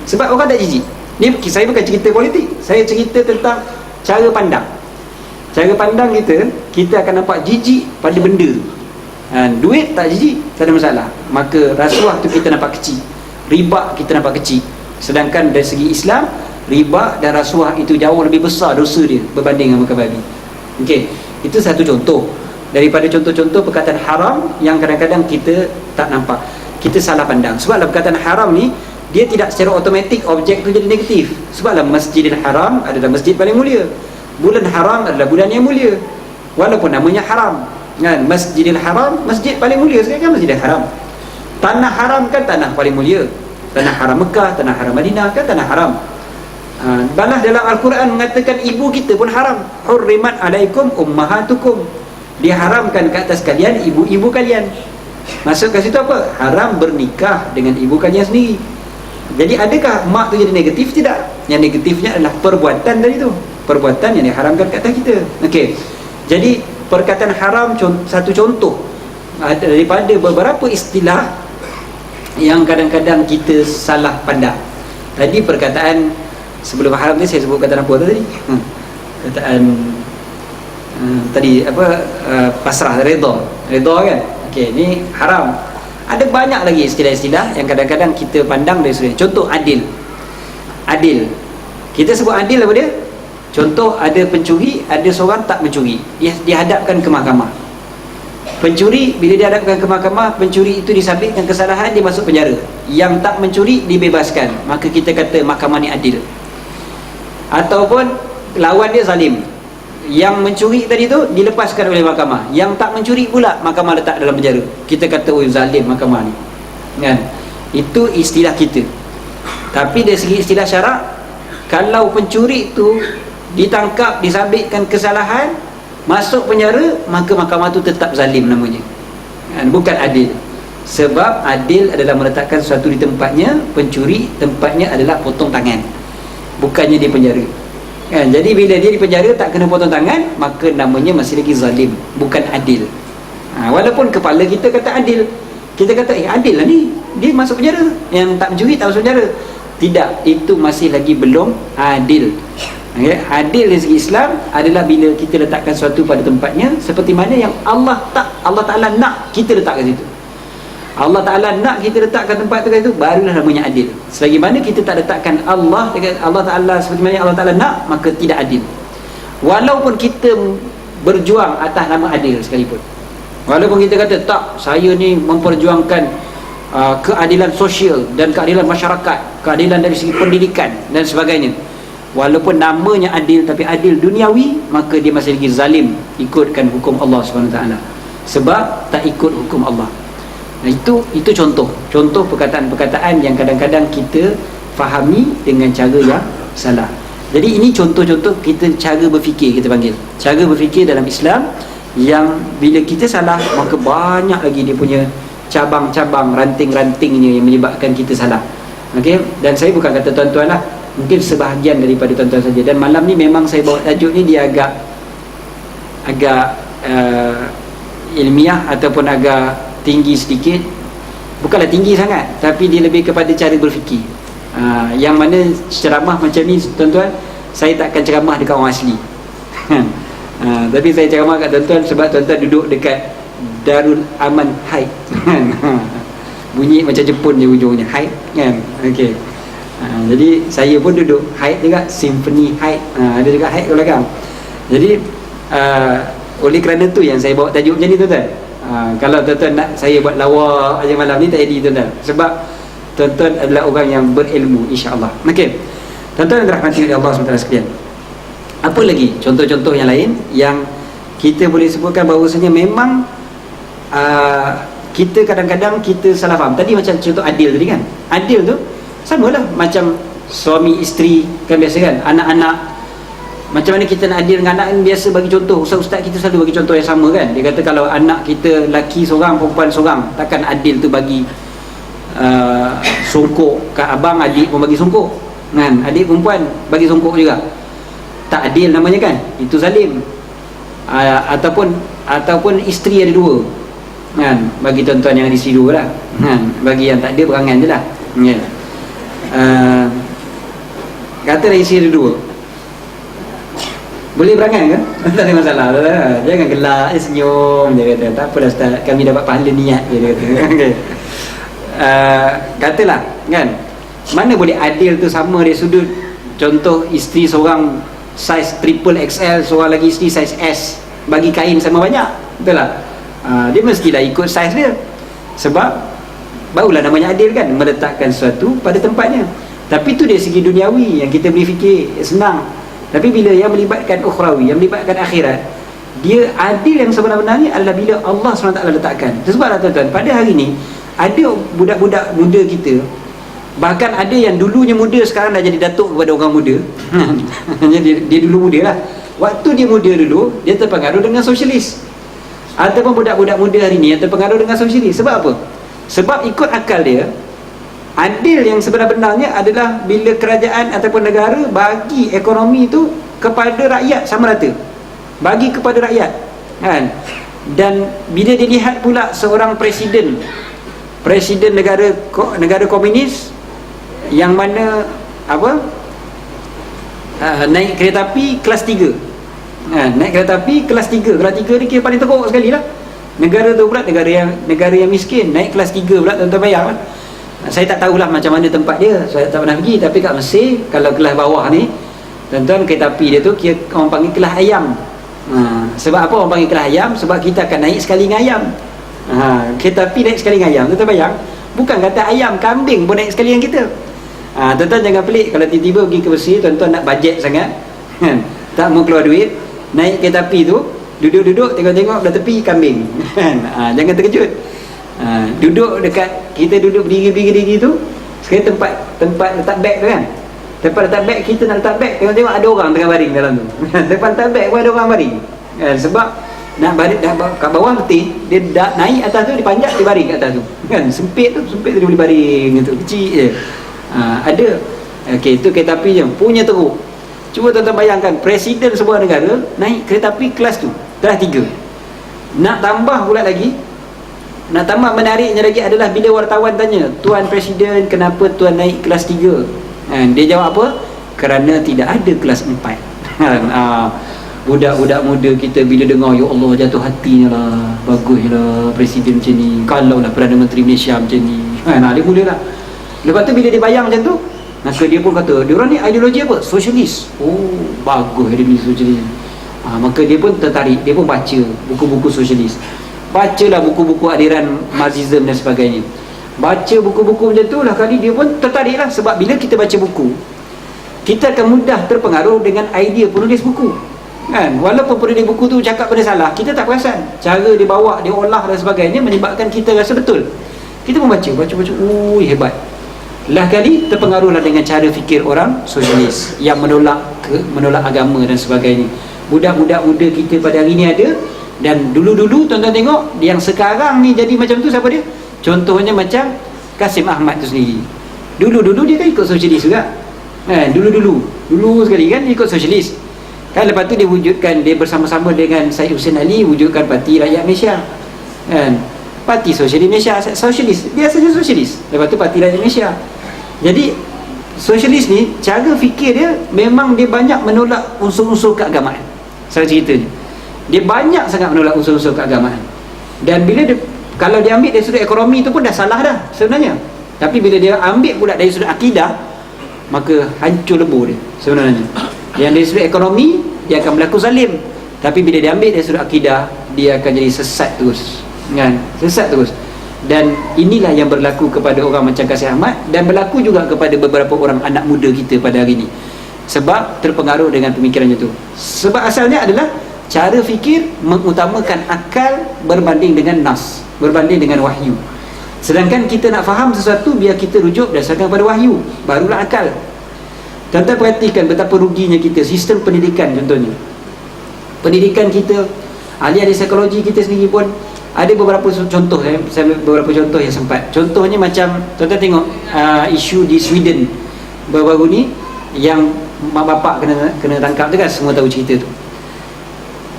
Sebab orang tak jijik. Ni saya bukan cerita politik, saya cerita tentang cara pandang. Cara pandang kita akan nampak jijik pada benda. Duit tak jijik, tak ada masalah. Maka rasuah tu kita nampak kecil, riba kita nampak kecil. Sedangkan dari segi Islam, riba dan rasuah itu jauh lebih besar dosa dia berbanding dengan makan babi. Okey, itu satu contoh daripada contoh-contoh perkataan haram yang kadang-kadang kita tak nampak, kita salah pandang. Sebablah perkataan haram ni, dia tidak secara automatik objek tu jadi negatif. Sebablah Masjidil Haram adalah masjid paling mulia, bulan haram adalah bulan yang mulia, walaupun namanya haram kan? Masjidil Haram, masjid paling mulia sekali kan Masjidil Haram. Tanah haram kan tanah paling mulia. Tanah haram Mekah, tanah haram Madinah kan tanah haram. Balah dalam Al-Quran mengatakan ibu kita pun haram. Hurrimat alaikum ummahatukum, diharamkan ke atas kalian ibu-ibu kalian. Maksud kat situ apa? Haram bernikah dengan ibu kalian sendiri. Jadi adakah mak tu jadi negatif? Tidak. Yang negatifnya adalah perbuatan tadi tu, perbuatan yang diharamkan kat atas kita. Okey. Jadi perkataan haram satu contoh daripada beberapa istilah yang kadang-kadang kita salah pandang. Tadi perkataan sebelum haram ni saya sebut kataan apa tadi? Kataan tadi apa, pasrah, redha kan. Okey, ni haram. Ada banyak lagi istilah-istilah yang kadang-kadang kita pandang dari sudut. Contoh adil. Kita sebut adil apa dia? Contoh, ada pencuri, ada seorang tak mencuri, dia dihadapkan ke mahkamah. Pencuri bila dihadapkan ke mahkamah, pencuri itu disabitkan kesalahan, dia masuk penjara. Yang tak mencuri dibebaskan. Maka kita kata mahkamah ni adil. Ataupun lawan dia zalim, yang mencuri tadi tu dilepaskan oleh mahkamah, yang tak mencuri pula mahkamah letak dalam penjara. Kita kata zalim mahkamah ni kan? Itu istilah kita. Tapi dari segi istilah syarak, kalau pencuri tu ditangkap, disabitkan kesalahan, masuk penjara, maka mahkamah tu tetap zalim namanya kan? Bukan adil. Sebab adil adalah meletakkan sesuatu di tempatnya. Pencuri tempatnya adalah potong tangan, bukannya di penjara kan? Jadi bila dia di penjara tak kena potong tangan, maka namanya masih lagi zalim, bukan adil. Walaupun kepala kita kata adil, kita kata adil lah ni, dia masuk penjara, yang tak mencuri tak masuk penjara. Tidak, itu masih lagi belum adil. Okay? Adil dari segi Islam adalah bila kita letakkan sesuatu pada tempatnya, seperti mana yang Allah Ta'ala nak kita letak kat situ. Allah Ta'ala nak kita letakkan tempat tu, barulah namanya adil. Selagi mana kita tak letakkan Allah Ta'ala seperti mana Allah Ta'ala nak, maka tidak adil. Walaupun kita berjuang atas nama adil sekalipun, walaupun kita kata tak, saya ni memperjuangkan keadilan sosial dan keadilan masyarakat, keadilan dari segi pendidikan dan sebagainya, walaupun namanya adil tapi adil duniawi, maka dia masih lagi zalim ikutkan hukum Allah SWT, sebab tak ikut hukum Allah. Nah, itu contoh perkataan-perkataan yang kadang-kadang kita fahami dengan cara yang salah. Jadi ini contoh-contoh kita cara berfikir, kita panggil cara berfikir dalam Islam, yang bila kita salah, maka banyak lagi dia punya cabang-cabang, ranting-rantingnya yang menyebabkan kita salah. Okey, dan saya bukan kata tuan-tuan lah, mungkin sebahagian daripada tuan-tuan saja. Dan malam ni memang saya bawa tajuk ni dia agak ilmiah ataupun agak tinggi sedikit. Bukanlah tinggi sangat, tapi dia lebih kepada cara berfikir. Yang mana ceramah macam ni tuan-tuan, saya takkan ceramah dekat orang asli. Tapi saya ceramah kat tuan-tuan sebab tuan-tuan duduk dekat Darul Aman Haid. Bunyi macam Jepun je ujungnya, Haid kan. Okey. Jadi saya pun duduk Haid juga, Symphony Haid. Ada juga Haid kat belakang. Jadi oleh kerana tu yang saya bawa tajuk macam ni tuan-tuan. Kalau tuan-tuan nak saya buat lawak aja malam ni, tak jadi tuan-tuan, sebab tuan-tuan adalah orang yang berilmu, insya-Allah. Okey. Tuan-tuan dirahmati oleh Allah SWT sekalian. Apa lagi contoh-contoh yang lain yang kita boleh sebutkan bahawasanya memang kita kadang-kadang kita salah faham. Tadi macam contoh adil tadi kan, adil tu samalah macam suami isteri kan, biasa kan, anak-anak. Macam mana kita nak adil dengan anak, biasa bagi contoh, ustaz-ustaz kita selalu bagi contoh yang sama kan. Dia kata kalau anak kita lelaki seorang, perempuan seorang, takkan adil tu bagi songkok kat abang, adik pun bagi songkok kan, adik perempuan bagi songkok juga. Tak adil namanya kan, itu zalim. Ataupun isteri ada dua kan, bagi tuan-tuan yang ada isteri dua lah kan, bagi yang tak ada berangan je lah kan. Katalah isteri ada dua, boleh berangan kan? Tak ada masalah. Jangan gelak, senyum. Dia kata, tak apalah ustaz, kami dapat pahala niat, dia kata. Okay. Katalah kan, mana boleh adil tu sama dari sudut contoh isteri seorang saiz triple XL, seorang lagi isteri saiz S, bagi kain sama banyak, betul tak? Dia mestilah ikut saiz dia, sebab barulah namanya adil kan, meletakkan sesuatu pada tempatnya. Tapi tu dari segi duniawi yang kita boleh fikir senang. Tapi bila yang melibatkan ukhrawi, yang melibatkan akhirat, dia adil yang sebenar-benarnya adalah bila Allah SWT letakkan. Sebablah tuan-tuan, pada hari ni ada budak-budak muda kita, bahkan ada yang dulunya muda sekarang dah jadi datuk kepada orang muda. dia dulu muda lah, waktu dia muda dulu dia terpengaruh dengan sosialis. Ataupun budak-budak muda hari ni yang terpengaruh dengan sosialis. Sebab apa? Sebab ikut akal dia, adil yang sebenar-benarnya adalah bila kerajaan ataupun negara bagi ekonomi itu kepada rakyat sama rata, bagi kepada rakyat kan. Dan bila dilihat pula seorang presiden negara komunis yang mana naik kereta api kelas 3, naik kereta api kelas 3 ni kira paling teruk sekali lah. Negara tu pula negara yang miskin, naik kelas 3 pula, tuan-tuan bayang lah. Saya tak tahulah macam mana tempat dia, saya tak pernah pergi. Tapi kat Mesir, kalau kelas bawah ni tuan-tuan, kereta api dia tu kira orang panggil kelas ayam. Sebab apa orang panggil kelas ayam? Sebab kita akan naik sekali dengan ayam. Kereta api naik sekali dengan ayam, tuan-tuan bayang. Bukan kata ayam, kambing pun naik sekali dengan kita. Tuan-tuan jangan pelik kalau tiba-tiba pergi ke Mesir, tuan-tuan nak bajet sangat kan, tak mau keluar duit, naik kereta api tu, duduk-duduk, tengok-tengok belah tepi kambing kan. Jangan terkejut. Kita duduk berdiri tu, sekarang tempat letak beg tu kan, tempat letak beg, kita nak letak beg, tengok-tengok ada orang tengah baring dalam tu. Tempat letak beg pun ada orang baring kan, sebab nak baring kat bawah letih, dia dah naik atas tu, dia panjat, dia baring kat atas tu kan. Sempit tu dia boleh baring tu, kecil je. Ada. Okey, itu kereta api je punya teruk. Cuba tuan-tuan bayangkan, presiden sebuah negara naik kereta api kelas tu, kelas 3 Nak tambah pula lagi, nak tambah menariknya lagi adalah bila wartawan tanya, Tuan Presiden, kenapa Tuan naik kelas 3? Dia jawab apa? Kerana tidak ada kelas 4. Budak-budak muda kita bila dengar, ya Allah, jatuh hatinya lah, baguslah Presiden macam ni, kalaulah Perdana Menteri Malaysia macam ni. Dia mulalah. Lepas tu bila dia bayang macam tu, maka dia pun kata, diorang ni ideologi apa? Sosialis. Oh, bagus dia ni sosialis. Maka dia pun tertarik, dia pun baca buku-buku sosialis, bacalah buku-buku aliran Marxism dan sebagainya. Baca buku-buku macam tu lah kali dia pun tertarik lah. Sebab bila kita baca buku, kita akan mudah terpengaruh dengan idea penulis buku, kan? Walaupun penulis buku tu cakap benda salah, kita tak perasan. Cara dia bawa, dia olah dan sebagainya menyebabkan kita rasa betul. Kita pun baca, oh hebat. Lah kali terpengaruhlah dengan cara fikir orang sosialis yang menolak agama dan sebagainya. Budak-budak muda kita pada hari ni ada. Dan dulu-dulu tuan-tuan tengok, yang sekarang ni jadi macam tu siapa dia? Contohnya macam Kasim Ahmad tu sendiri. Dulu-dulu dia kan ikut sosialis juga, dulu sekali kan dia ikut sosialis kan. Lepas tu dia wujudkan, dia bersama-sama dengan Syed Hussein Ali wujudkan Parti Rakyat Malaysia, kan? Parti Sosialis Malaysia, sosialis, dia asalnya sosialis. Lepas tu Parti Rakyat Malaysia. Jadi sosialis ni cara fikir dia memang dia banyak menolak unsur-unsur keagamaan. Saya ceritanya, dia banyak sangat menolak unsur-unsur keagamaan. Dan bila dia, kalau dia ambil dari sudut ekonomi tu pun dah salah dah sebenarnya. Tapi bila dia ambil pula dari sudut akidah, maka hancur lebur dia sebenarnya. Yang dari sudut ekonomi dia akan berlaku zalim, tapi bila dia ambil dari sudut akidah, dia akan jadi sesat terus, kan? Sesat terus. Dan inilah yang berlaku kepada orang macam Kasih Ahmad, dan berlaku juga kepada beberapa orang anak muda kita pada hari ini. Sebab terpengaruh dengan pemikirannya tu. Sebab asalnya adalah cara fikir mengutamakan akal berbanding dengan nas, berbanding dengan wahyu. Sedangkan kita nak faham sesuatu, biar kita rujuk berdasarkan pada wahyu, barulah akal. Tuan-tuan perhatikan betapa ruginya kita sistem pendidikan. Contohnya pendidikan kita, ahli-ahli psikologi kita sendiri pun ada beberapa contoh, saya beberapa contoh yang sempat. Contohnya macam tuan-tuan tengok isu di Sweden baru-baru ni, yang mak bapak kena tangkap tu kan, semua tahu cerita tu.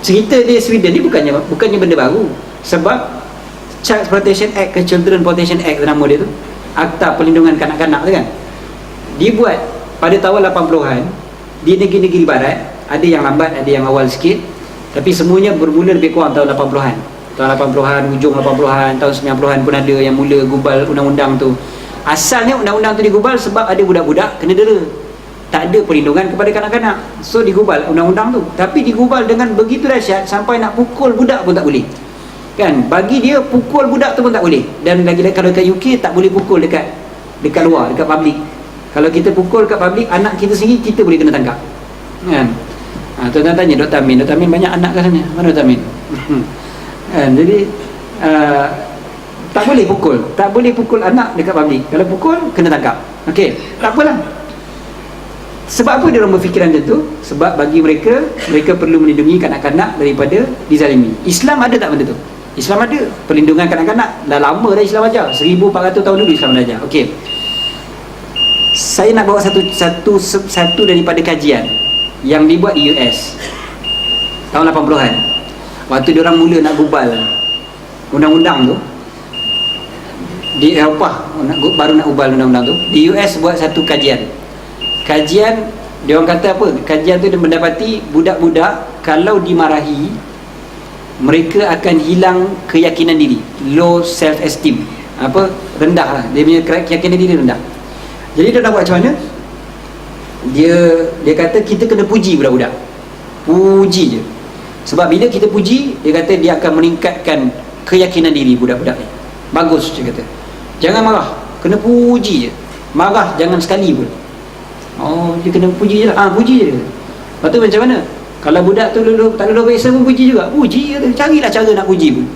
Cerita di Sweden ni bukannya benda baru. Sebab Child Protection Act ke Children Protection Act nama dia tu, Akta Perlindungan Kanak-kanak tu kan, dibuat pada tahun 80-an di negeri-negeri barat. Ada yang lambat, ada yang awal sikit, tapi semuanya bermula lebih kurang tahun 80-an. Tahun 80-an, hujung 80-an, tahun 90-an pun ada yang mula gubal undang-undang tu. Asalnya undang-undang tu digubal sebab ada budak-budak kena dera, tak ada perlindungan kepada kanak-kanak, so digubal undang-undang tu. Tapi digubal dengan begitu dahsyat sampai nak pukul budak pun tak boleh, kan? Bagi dia pukul budak tu pun tak boleh. Dan lagi kalau dekat UK tak boleh pukul dekat luar, dekat public. Kalau kita pukul kat public, anak kita sendiri, kita boleh kena tangkap, kan? Tuan-tuan tanya Dr. Amin banyak anak kat sana, mana Dr. Amin? Jadi tak boleh pukul anak dekat public. Kalau pukul kena tangkap. Okey, tak apalah. Sebab apa dia orang berfikiran macam tu? Sebab bagi mereka perlu melindungi kanak-kanak daripada dizalimi. Islam ada tak benda tu? Islam ada perlindungan kanak-kanak. Dah lama dah Islam ajar, 1400 tahun dulu Islam dah ajar. Okey, saya nak bawa satu daripada kajian yang dibuat di US tahun 80-an. Waktu dia orang mula nak gubal undang-undang tu di Eropah, baru nak gubal undang-undang tu, di US buat satu kajian, dia orang kata apa? Kajian tu dia mendapati budak-budak kalau dimarahi, mereka akan hilang keyakinan diri, low self esteem, rendah lah, dia punya keyakinan diri rendah. Jadi dia nak buat macam mana? Dia kata kita kena puji budak-budak, puji je. Sebab bila kita puji, dia kata dia akan meningkatkan keyakinan diri budak-budak ni. Bagus, dia kata. Jangan marah, kena puji je. Marah jangan sekali pun. Oh, dia kena puji je lah. Puji je. Lepas tu macam mana? Kalau budak tu tak lulus biasa pun puji juga. Puji je. Carilah cara nak puji pun.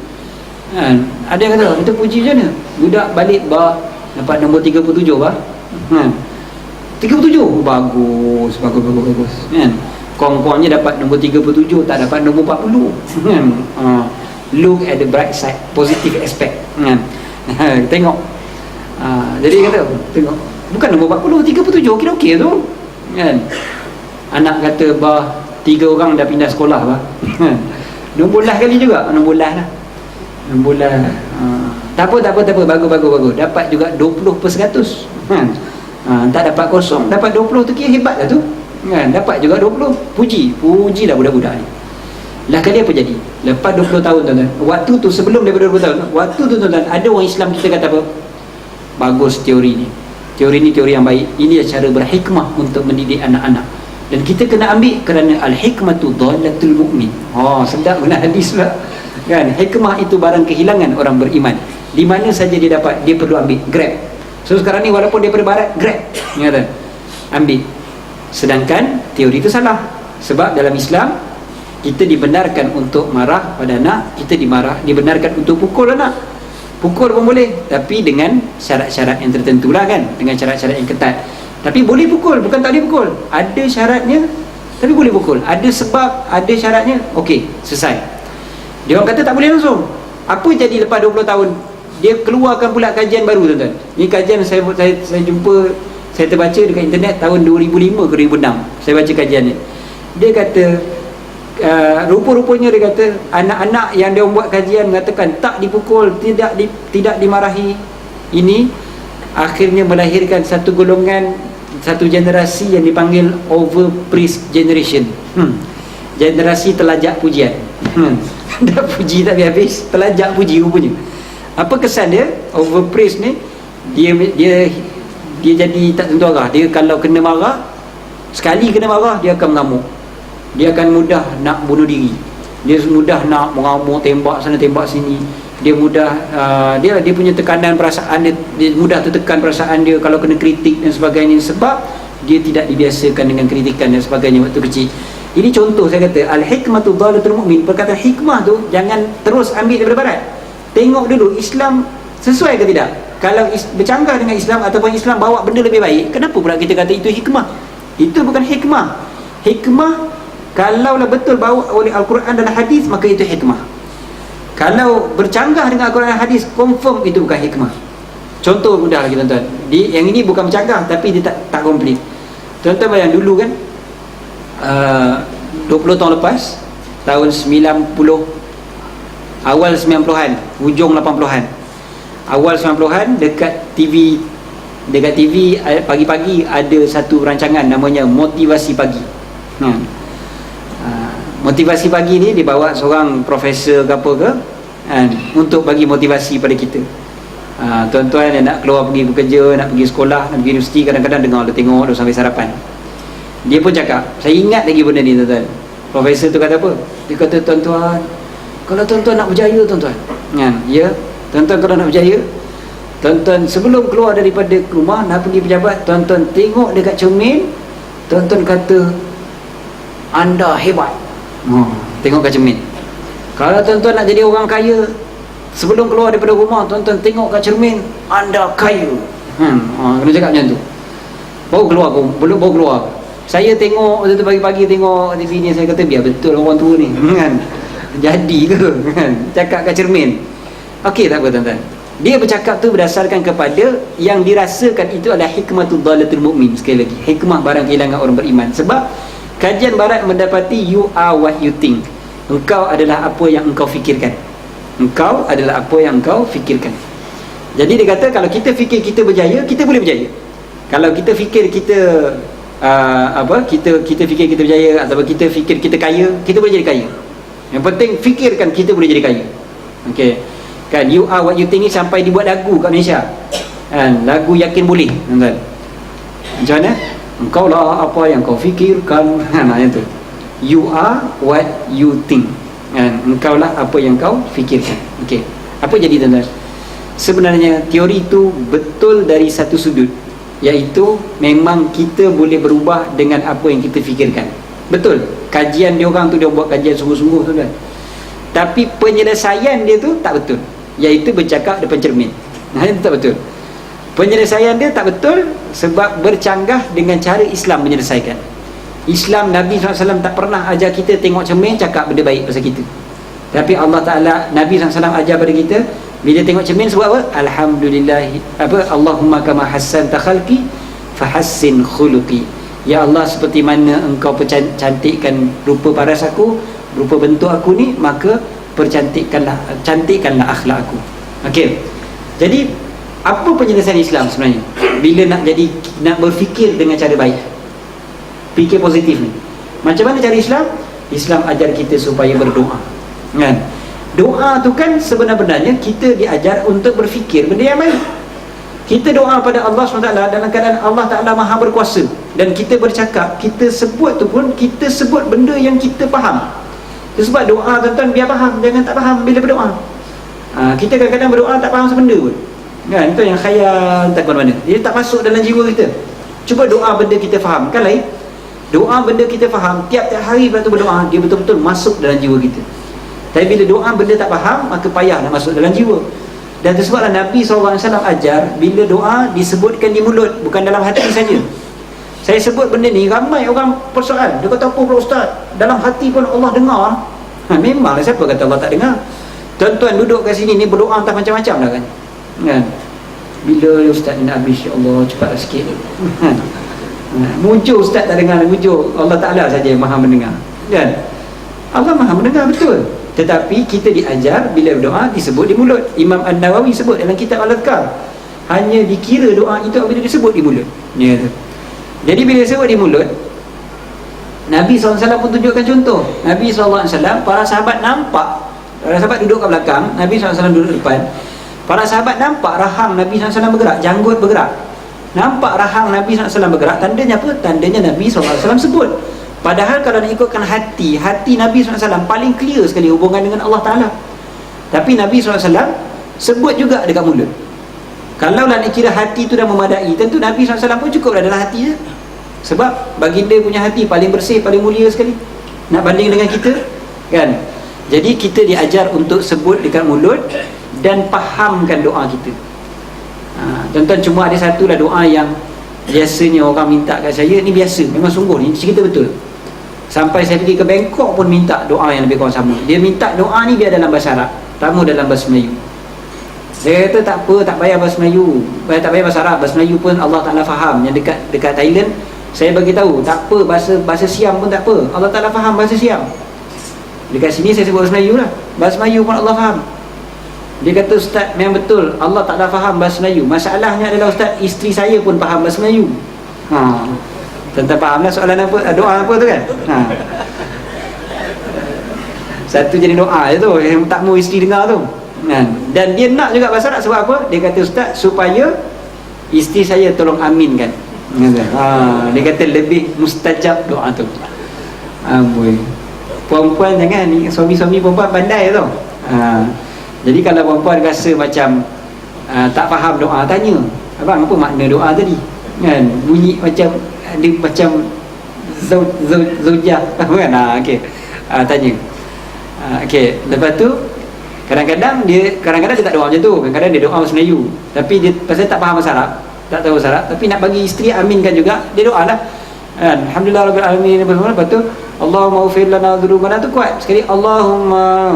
Ada yang kata, kita puji je mana? Budak balik dapat nombor 37 bah. 37, bagus. Kan? Kawan-kawannya dapat nombor 37, tak dapat nombor 40. Look at the bright side, positive aspect. Tengok. Jadi kata, tengok, bukan nombor 40, 37 okey tu, kan? Anak kata, 3 orang dah pindah sekolah bah. 16 kali juga, 16 lah. 16. Tak apa, bagus. Dapat juga 20%. Kan? Tak dapat kosong, dapat 20 tu kira hebat lah tu. Kan? Dapat juga 20. Pujilah budak-budak ni. Lah kali apa jadi? Lepas 20 tahun tuan-tuan. Waktu tu sebelum daripada 20 tahun. Waktu tu tuan-tuan, ada orang Islam kita kata apa? Bagus teori ni. Teori ni teori yang baik. Ini cara berhikmah untuk mendidik anak-anak. Dan kita kena ambil kerana al-hikmatu dhalatul mu'min. Sedap guna hadis pula. Kan? Hikmah itu barang kehilangan orang beriman. Di mana saja dia dapat, dia perlu ambil, grab. So sekarang ni walaupun daripada barat, grab. Ingat, ambil. Sedangkan teori itu salah. Sebab dalam Islam kita dibenarkan untuk marah pada anak, kita dibenarkan untuk pukul anak. Pukul pun boleh, tapi dengan syarat-syarat yang tertentu lah kan, dengan syarat-syarat yang ketat. Tapi boleh pukul, bukan tak boleh pukul. Ada syaratnya, tapi boleh pukul. Ada sebab, ada syaratnya. Okey, selesai. Dia orang kata tak boleh langsung. Apa jadi lepas 20 tahun? Dia keluarkan pula kajian baru tuan-tuan. Ini kajian saya jumpa, saya terbaca dekat internet tahun 2005 ke 2006. Saya baca kajian ni. Dia kata rupa-rupanya dia kata anak-anak yang dia buat kajian mengatakan tak dipukul, tidak dimarahi, ini akhirnya melahirkan satu golongan, satu generasi yang dipanggil overpraise generation. Generasi telajak pujian. Dah puji tak habis, telajak puji rupanya. Apa kesan dia? Overpraise ni, dia jadi tak tentu arah. Dia kalau kena marah, sekali kena marah, dia akan mengamuk. Dia akan mudah nak bunuh diri. Dia mudah nak mengamuk, tembak sana tembak sini. Dia mudah dia punya tekanan perasaan dia mudah tertekan perasaan dia kalau kena kritik dan sebagainya, sebab dia tidak dibiasakan dengan kritikan dan sebagainya waktu kecil. Ini contoh saya kata al-hikmatu dhalatul mu'min. Perkataan hikmah tu jangan terus ambil daripada barat. Tengok dulu Islam sesuai ke tidak. Kalau bercanggah dengan Islam ataupun Islam bawa benda lebih baik, kenapa pula kita kata itu hikmah? Itu bukan hikmah. Hikmah kalaulah betul bawa oleh Al-Quran dan hadis, maka itu hikmah. Kalau bercanggah dengan Al-Quran dan hadis, confirm itu bukan hikmah. Contoh mudah lagi tuan-tuan. Yang ini bukan bercanggah, tapi dia tak komplit. Tuan-tuan bayang dulu kan, 20 tahun lepas, tahun 90, awal 90-an, hujung 80-an, awal 90-an, dekat TV pagi-pagi ada satu rancangan namanya Motivasi Pagi. Motivasi Pagi ni dibawa seorang profesor ke apa ke, untuk bagi motivasi pada kita. Tuan-tuan yang nak keluar pergi bekerja, nak pergi sekolah, nak pergi universiti, kadang-kadang dengar dia tengok dia sampai sarapan. Dia pun cakap, saya ingat lagi benda ni tuan-tuan. Profesor tu kata apa? Dia kata, tuan-tuan, kalau tuan-tuan nak berjaya tuan-tuan, ya, tuan-tuan kalau nak berjaya, tuan-tuan sebelum keluar daripada rumah nak pergi pejabat, tuan-tuan tengok dekat cermin, tuan-tuan kata anda hebat. Tengok kat cermin. Kalau tuan-tuan nak jadi orang kaya, sebelum keluar daripada rumah, tuan-tuan tengok kat cermin, anda kaya. Kena cakap macam tu. Baru keluar. Saya tengok waktu tu pagi-pagi tengok TV ni, saya kata biar betul orang tua ni. Kan? Jadi ke? Kan? Cakap kat cermin. Okey, tak apa tuan-tuan. Dia bercakap tu berdasarkan kepada yang dirasakan itu adalah hikmatul dhalatul mu'min. Sekali lagi, hikmah barang kehilangan orang beriman. Sebab kajian barat mendapati you are what you think. Engkau adalah apa yang engkau fikirkan. Engkau adalah apa yang engkau fikirkan. Jadi dia kata kalau kita fikir kita berjaya, kita boleh berjaya. Kalau kita fikir kita kita fikir kita berjaya, atau kita fikir kita kaya, kita boleh jadi kaya. Yang penting fikirkan kita boleh jadi kaya. Okey. Kan you are what you think ni sampai dibuat lagu kat Malaysia. Kan lagu Yakin Boleh, tuan-tuan. Macam mana? Engkau lah apa yang kau fikirkan. Macam tu. You are what you think. Engkau lah apa yang kau fikirkan. Okey. Apa jadi tuan-tuan? Sebenarnya teori itu betul dari satu sudut, iaitu memang kita boleh berubah dengan apa yang kita fikirkan. Betul. Kajian dia orang tu, dia buat kajian sungguh-sungguh tuan-tuan. Tapi penyelesaian dia tu tak betul, iaitu bercakap depan cermin. Itu tak betul. Penyelesaian dia tak betul sebab bercanggah dengan cara Islam menyelesaikan. Islam, Nabi SAW tak pernah ajar kita tengok cermin cakap benda baik pasal kita. Tapi Allah Ta'ala, Nabi SAW ajar pada kita, bila tengok cermin sebut apa? Alhamdulillah, Allahumma kama hassanta khalqi fahassin khuluqi. Ya Allah, seperti mana engkau cantikkan rupa paras aku, rupa bentuk aku ni, maka cantikkanlah akhlak aku. Okey. Jadi apa penyelesaian Islam sebenarnya? Bila nak berfikir dengan cara baik, fikir positif ni. Macam mana cara Islam? Islam ajar kita supaya berdoa, kan? Doa tu kan sebenarnya kita diajar untuk berfikir benda yang baik. Kita doa pada Allah SWT dalam keadaan Allah Ta'ala Maha berkuasa, dan kita bercakap, kita sebut tu pun, kita sebut benda yang kita faham. Sebab doa tuan-tuan biar faham, jangan tak faham bila berdoa. Kita kadang-kadang berdoa tak faham sebenda pun, kan? Itu yang khayal tak mana-mana, dia tak masuk dalam jiwa kita. Cuba doa benda kita faham, kan lain. Doa benda kita faham, tiap-tiap hari lepas tu berdoa, dia betul-betul masuk dalam jiwa kita. Tapi bila doa benda tak faham, maka payah nak masuk dalam jiwa. Dan tersebablah Nabi SAW ajar, bila doa disebutkan di mulut, bukan dalam hati saja. Saya sebut benda ni, ramai orang persoal. Dia kata, apa pula Ustaz? Dalam hati pun Allah dengar. Memanglah, siapa kata Allah tak dengar? Tuan-tuan duduk kat sini ni berdoa entah macam-macam dah kan? Bila Ustaz ni nak habis, ya Allah cepatlah sikit. Mujur Ustaz tak dengar, mujur Allah Ta'ala saja yang maha mendengar, kan? Allah maha mendengar, betul. Tetapi kita diajar bila berdoa disebut di mulut. Imam An-Nawawi sebut dalam kitab Al-Adhkar, hanya dikira doa itu apabila disebut di mulut, ya. Jadi bila disebut di mulut, Nabi SAW pun tunjukkan contoh. Nabi SAW, para sahabat nampak, para sahabat duduk kat belakang, Nabi SAW duduk depan. Para sahabat nampak rahang Nabi SAW bergerak, janggut bergerak. Nampak rahang Nabi SAW bergerak, tandanya apa? Tandanya Nabi SAW sebut. Padahal kalau nak ikutkan hati Nabi SAW paling clear sekali hubungan dengan Allah Ta'ala. Tapi Nabi SAW sebut juga dekat mulut. Kalau nak kira hati tu dah memadai, tentu Nabi SAW pun cukup dalam hati je. Sebab baginda punya hati paling bersih, paling mulia sekali, nak banding dengan kita, kan? Jadi kita diajar untuk sebut dekat mulut dan fahamkan doa kita. Tuan-tuan, cuma ada satu lah doa yang biasanya orang minta kat saya. Ni biasa, memang sungguh, ni cerita betul. Sampai saya pergi ke Bangkok pun minta doa yang lebih kurang sama. Dia minta doa ni biar dalam bahasa Arab, tak mahu dalam bahasa Melayu. Saya kata tak apa, tak payah bahasa Melayu, tak payah bahasa Arab, bahasa Melayu pun Allah Ta'ala faham. Yang dekat Thailand, saya bagi tahu, tak apa, bahasa Siam pun tak apa, Allah Ta'ala faham bahasa Siam. Dekat sini saya sebut bahasa Melayu lah, bahasa Melayu pun Allah faham. Dia kata, Ustaz, memang betul, Allah Ta'ala faham bahasa Melayu. Masalahnya adalah Ustaz, isteri saya pun faham bahasa Melayu. Tentang fahamlah soalan apa, doa apa tu kan? Satu jadi doa je tu, yang tak mau isteri dengar tu. Dan dia nak juga bahasa Arab sebab apa? Dia kata, Ustaz, supaya isteri saya tolong aminkan. Dia kata lebih mustajab doa tu. Boy. Perempuan jangan ni, suami-suami perempuan pandai tu. Jadi kalau perempuan rasa macam tak faham doa, tanya, abang apa makna doa tadi? Kan bunyi macam dia macam zaujah kan? Okey. Tanya. Okey, lepas tu kadang-kadang dia tak doa macam tu. Kadang-kadang dia doa bahasa Melayu, tapi dia pasal tak faham bahasa Arab, tak tahu bahasa Arab, tapi nak bagi isteri aminkan juga, dia doalah. Alhamdulillah rabbil alamin. Lepas tu Allahumma ufir lana dzunubana tu kuat sekali. Allahumma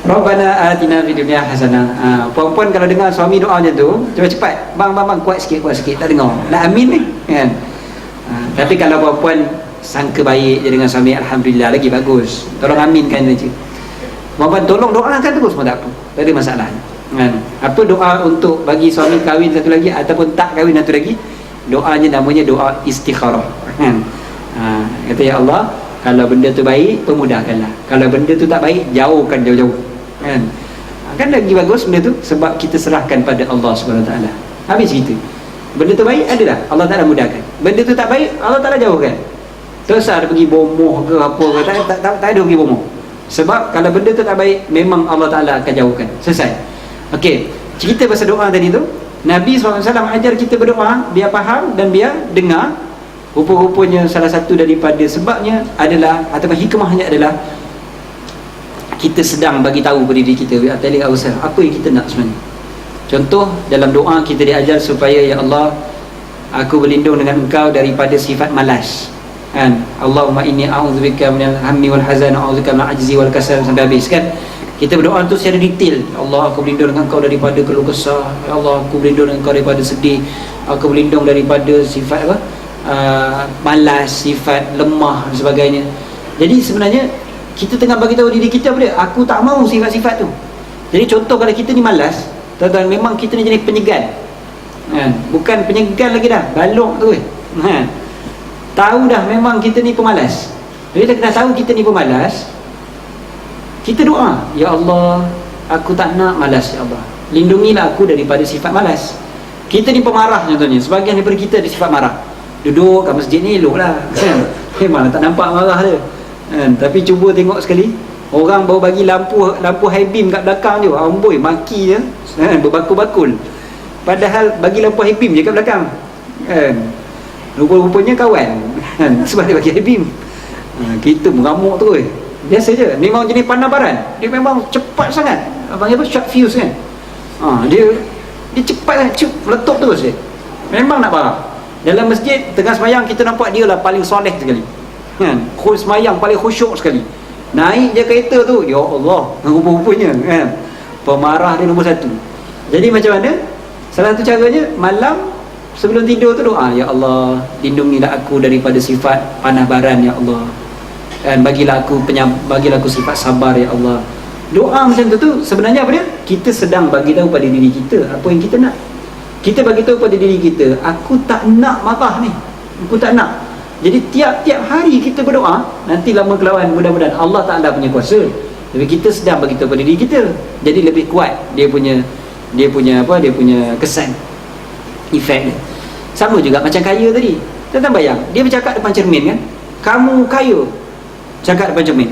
Rabbana atina fid dunya hasanah. Perempuan kalau dengar suami doa macam tu, cepat-cepat, bang kuat sikit, tak dengar. Nak amin ni kan. Tapi kalau perempuan sangka baik je dengan suami, alhamdulillah, lagi bagus. Tolong aminkan saja. Perempuan tolong doakan terus pun tak apa, tak ada masalah kan. Apa doa untuk bagi suami kahwin satu lagi ataupun tak kahwin satu lagi, doanya namanya doa istikharah kan. Kata, ya Allah, kalau benda tu baik, permudahkanlah. Kalau benda tu tak baik, jauhkan jauh-jauh kan. Kan lagi bagus benda tu, sebab kita serahkan pada Allah SWT. Habis cerita. Benda tu baik, adalah Allah Ta'ala mudahkan. Benda tu tak baik, Allah Ta'ala jauhkan. Terus ada pergi bomoh ke apa ke, tak ada pergi bomoh. Sebab kalau benda tu tak baik, memang Allah Ta'ala akan jauhkan. Selesai. Okey, cerita pasal doa tadi tu, Nabi SAW ajar kita berdoa biar faham dan biar dengar. Rupa-rupanya salah satu daripada sebabnya adalah, atau hikmahnya adalah, kita sedang bagi tahu pada diri kita apa yang kita nak sebenarnya. Contoh, dalam doa kita diajar supaya, ya Allah, aku berlindung dengan engkau daripada sifat malas kan. Allahumma inni a'udzubika minal hammi wal hazan, a'udzubika minal ajzi wal kasal, sampai habis kan. Kita berdoa tu secara detail. Ya Allah, aku berlindung dengan engkau daripada keluh kesah. Ya Allah, aku berlindung dengan engkau daripada sedih. Aku berlindung daripada sifat apa? Malas, sifat lemah dan sebagainya. Jadi sebenarnya kita tengah bagi tahu diri kita apa dia? Aku tak mau sifat-sifat tu. Jadi contoh kalau kita ni malas, tuan-tuan, memang kita ni jenis penyegan. Bukan penyegan lagi dah, balok tu. Tahu dah memang kita ni pemalas. Bila kita tahu kita ni pemalas, kita doa, ya Allah, aku tak nak malas, ya Allah, lindungilah aku daripada sifat malas. Kita ni pemarah contohnya, sebahagian daripada kita ada sifat marah. Duduk kat masjid ni elok lah, memang tak nampak marah dia, tapi cuba tengok sekali, orang baru bagi lampu high beam kat belakang dia, amboi maki je, berbakul-bakul. Padahal bagi lampu high beam je kat belakang, rupa-rupanya kawan, sebab dia bagi high beam. Kita mengamuk tu, biasa je. Memang jenis pandang baran, dia memang cepat sangat, abang apa, short fuse kan. Dia cepat sangat, meletup terus dia. Memang nak marah. Dalam masjid tengah semayang, kita nampak dia lah paling soleh sekali, semayang paling khusyuk sekali. Naik je kereta tu, ya Allah, rupa-rupanya pemarah dia nombor satu. Jadi macam mana? Salah satu caranya, malam sebelum tidur tu doa, ya Allah, lindungilah aku daripada sifat panah baran, ya Allah, bagilah aku sifat sabar, ya Allah. Doa macam tu sebenarnya apa dia? Kita sedang bagi tahu pada diri kita apa yang kita nak. Kita bagi tahu pada diri kita, aku tak nak marah ni, aku tak nak. Jadi tiap-tiap hari kita berdoa, nanti lama kelawan mudah-mudahan Allah Ta'ala punya kuasa, tapi kita sedang bagi tahu pada diri kita, jadi lebih kuat dia punya kesan, efek dia. Sama juga macam kaya tadi, tuan-tuan bayang, dia bercakap depan cermin kan, kamu kaya, cakap depan cermin,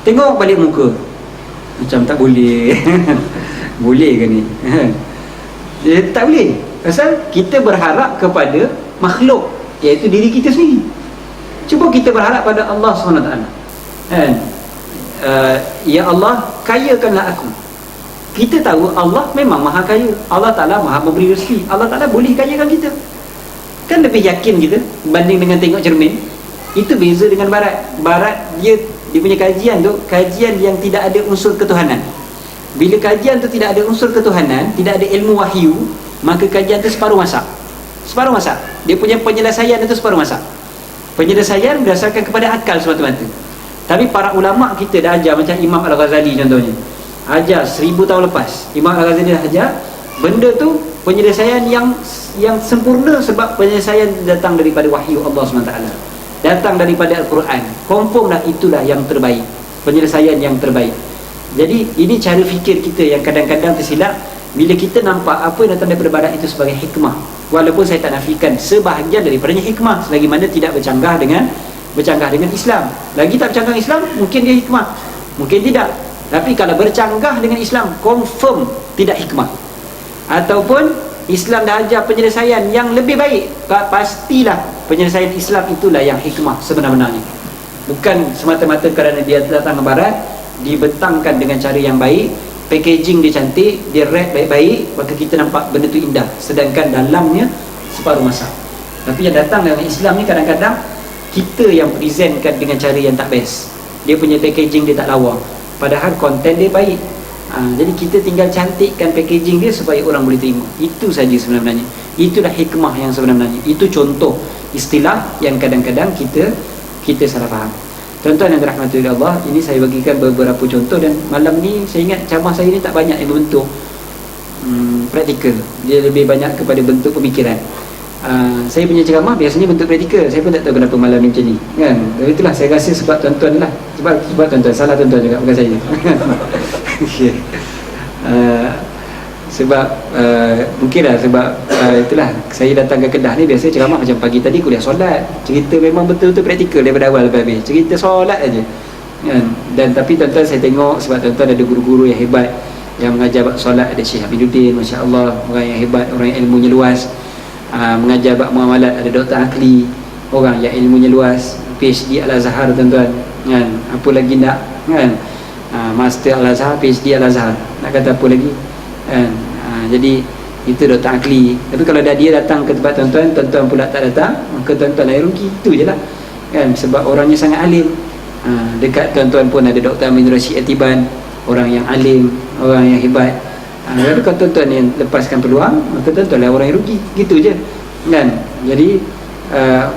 tengok balik muka, macam tak boleh. Boleh ke ni? Tak boleh. Pasal kita berharap kepada makhluk, iaitu diri kita sendiri. Cuba kita berharap pada Allah SWT, ya Allah, kayakanlah aku. Kita tahu Allah memang maha kaya, Allah Ta'ala maha memberi rezeki, Allah Ta'ala boleh kayakan kita. Kan lebih yakin kita banding dengan tengok cermin. Itu beza dengan barat. Barat dia punya kajian tu, kajian yang tidak ada unsur ketuhanan. Bila kajian tu tidak ada unsur ketuhanan, tidak ada ilmu wahyu, maka kajian tu separuh masak. Separuh masak. Dia punya penyelesaian itu separuh masak. Penyelesaian berdasarkan kepada akal semata-mata. Tapi para ulama kita dah ajar, macam Imam Al-Ghazali contohnya, ajar 1000 tahun lepas. Imam Al-Ghazali dah ajar benda tu penyelesaian yang sempurna, sebab penyelesaian datang daripada wahyu Allah SWT, datang daripada Al-Quran. Confirm dah itulah yang terbaik, penyelesaian yang terbaik. Jadi ini cara fikir kita yang kadang-kadang tersilap bila kita nampak apa yang datang daripada barat itu sebagai hikmah. Walaupun saya tak nafikan sebahagian daripadanya hikmah, selagi mana tidak bercanggah dengan Islam. Lagi tak bercanggah Islam, mungkin dia hikmah, mungkin tidak. Tapi kalau bercanggah dengan Islam, confirm tidak hikmah. Ataupun Islam dah ajar penyelesaian yang lebih baik, pastilah penyelesaian Islam itulah yang hikmah sebenar-benarnya. Bukan semata-mata kerana dia datang ke barat, dibentangkan dengan cara yang baik, packaging dia cantik, dia wrap baik-baik, maka kita nampak benda tu indah, sedangkan dalamnya separuh masak. Tapi yang datang dengan Islam ni kadang-kadang kita yang presentkan dengan cara yang tak best. Dia punya packaging dia tak lawa, padahal konten dia baik. Jadi kita tinggal cantikkan packaging dia supaya orang boleh terima. Itu saja sebenarnya. Itulah hikmah yang sebenarnya. Itu contoh istilah yang kadang-kadang kita salah faham. Tuan-tuan yang dirahmati oleh Allah, ini saya bagikan beberapa contoh, dan malam ni saya ingat ceramah saya ni tak banyak yang berbentuk praktikal. Dia lebih banyak kepada bentuk pemikiran. Saya punya ceramah biasanya bentuk praktikal. Saya pun tak tahu kenapa malam ni macam ni, kan? Tapi itulah saya rasa sebab tuan-tuan lah. Sebab tuan-tuan, salah tuan-tuan juga, bukan saya. Okay. Mungkinlah sebab itulah saya datang ke Kedah ni, biasa ceramah macam pagi tadi kuliah solat, cerita memang betul-betul praktikal daripada awal sampai habis, cerita solat aja, kan? Dan tapi tuan-tuan saya tengok, sebab tuan-tuan ada guru-guru yang hebat yang mengajar bab solat, ada Syekh Hamiduddin, masya-Allah, orang yang hebat, orang yang ilmunya luas. Mengajar bab muamalat, ada Dr. Akli, orang yang ilmunya luas, PhD Al-Azhar tuan-tuan, kan? Apa lagi nak, kan? Master Al-Azhar, PhD Al-Azhar, nak kata apa lagi, kan? Jadi itu Dr. Akli. Tapi kalau dia datang ke tempat tuan-tuan, tuan-tuan pula tak datang, maka tuan-tuan lain rugi. Itu je lah, kan? Sebab orangnya sangat alim. Dekat tuan-tuan pun ada Dr. Amin Rashid Atiban, orang yang alim, orang yang hebat. Kalau tuan-tuan yang lepaskan peluang, maka tuan-tuan lah orang yang rugi. Gitu je, kan? Jadi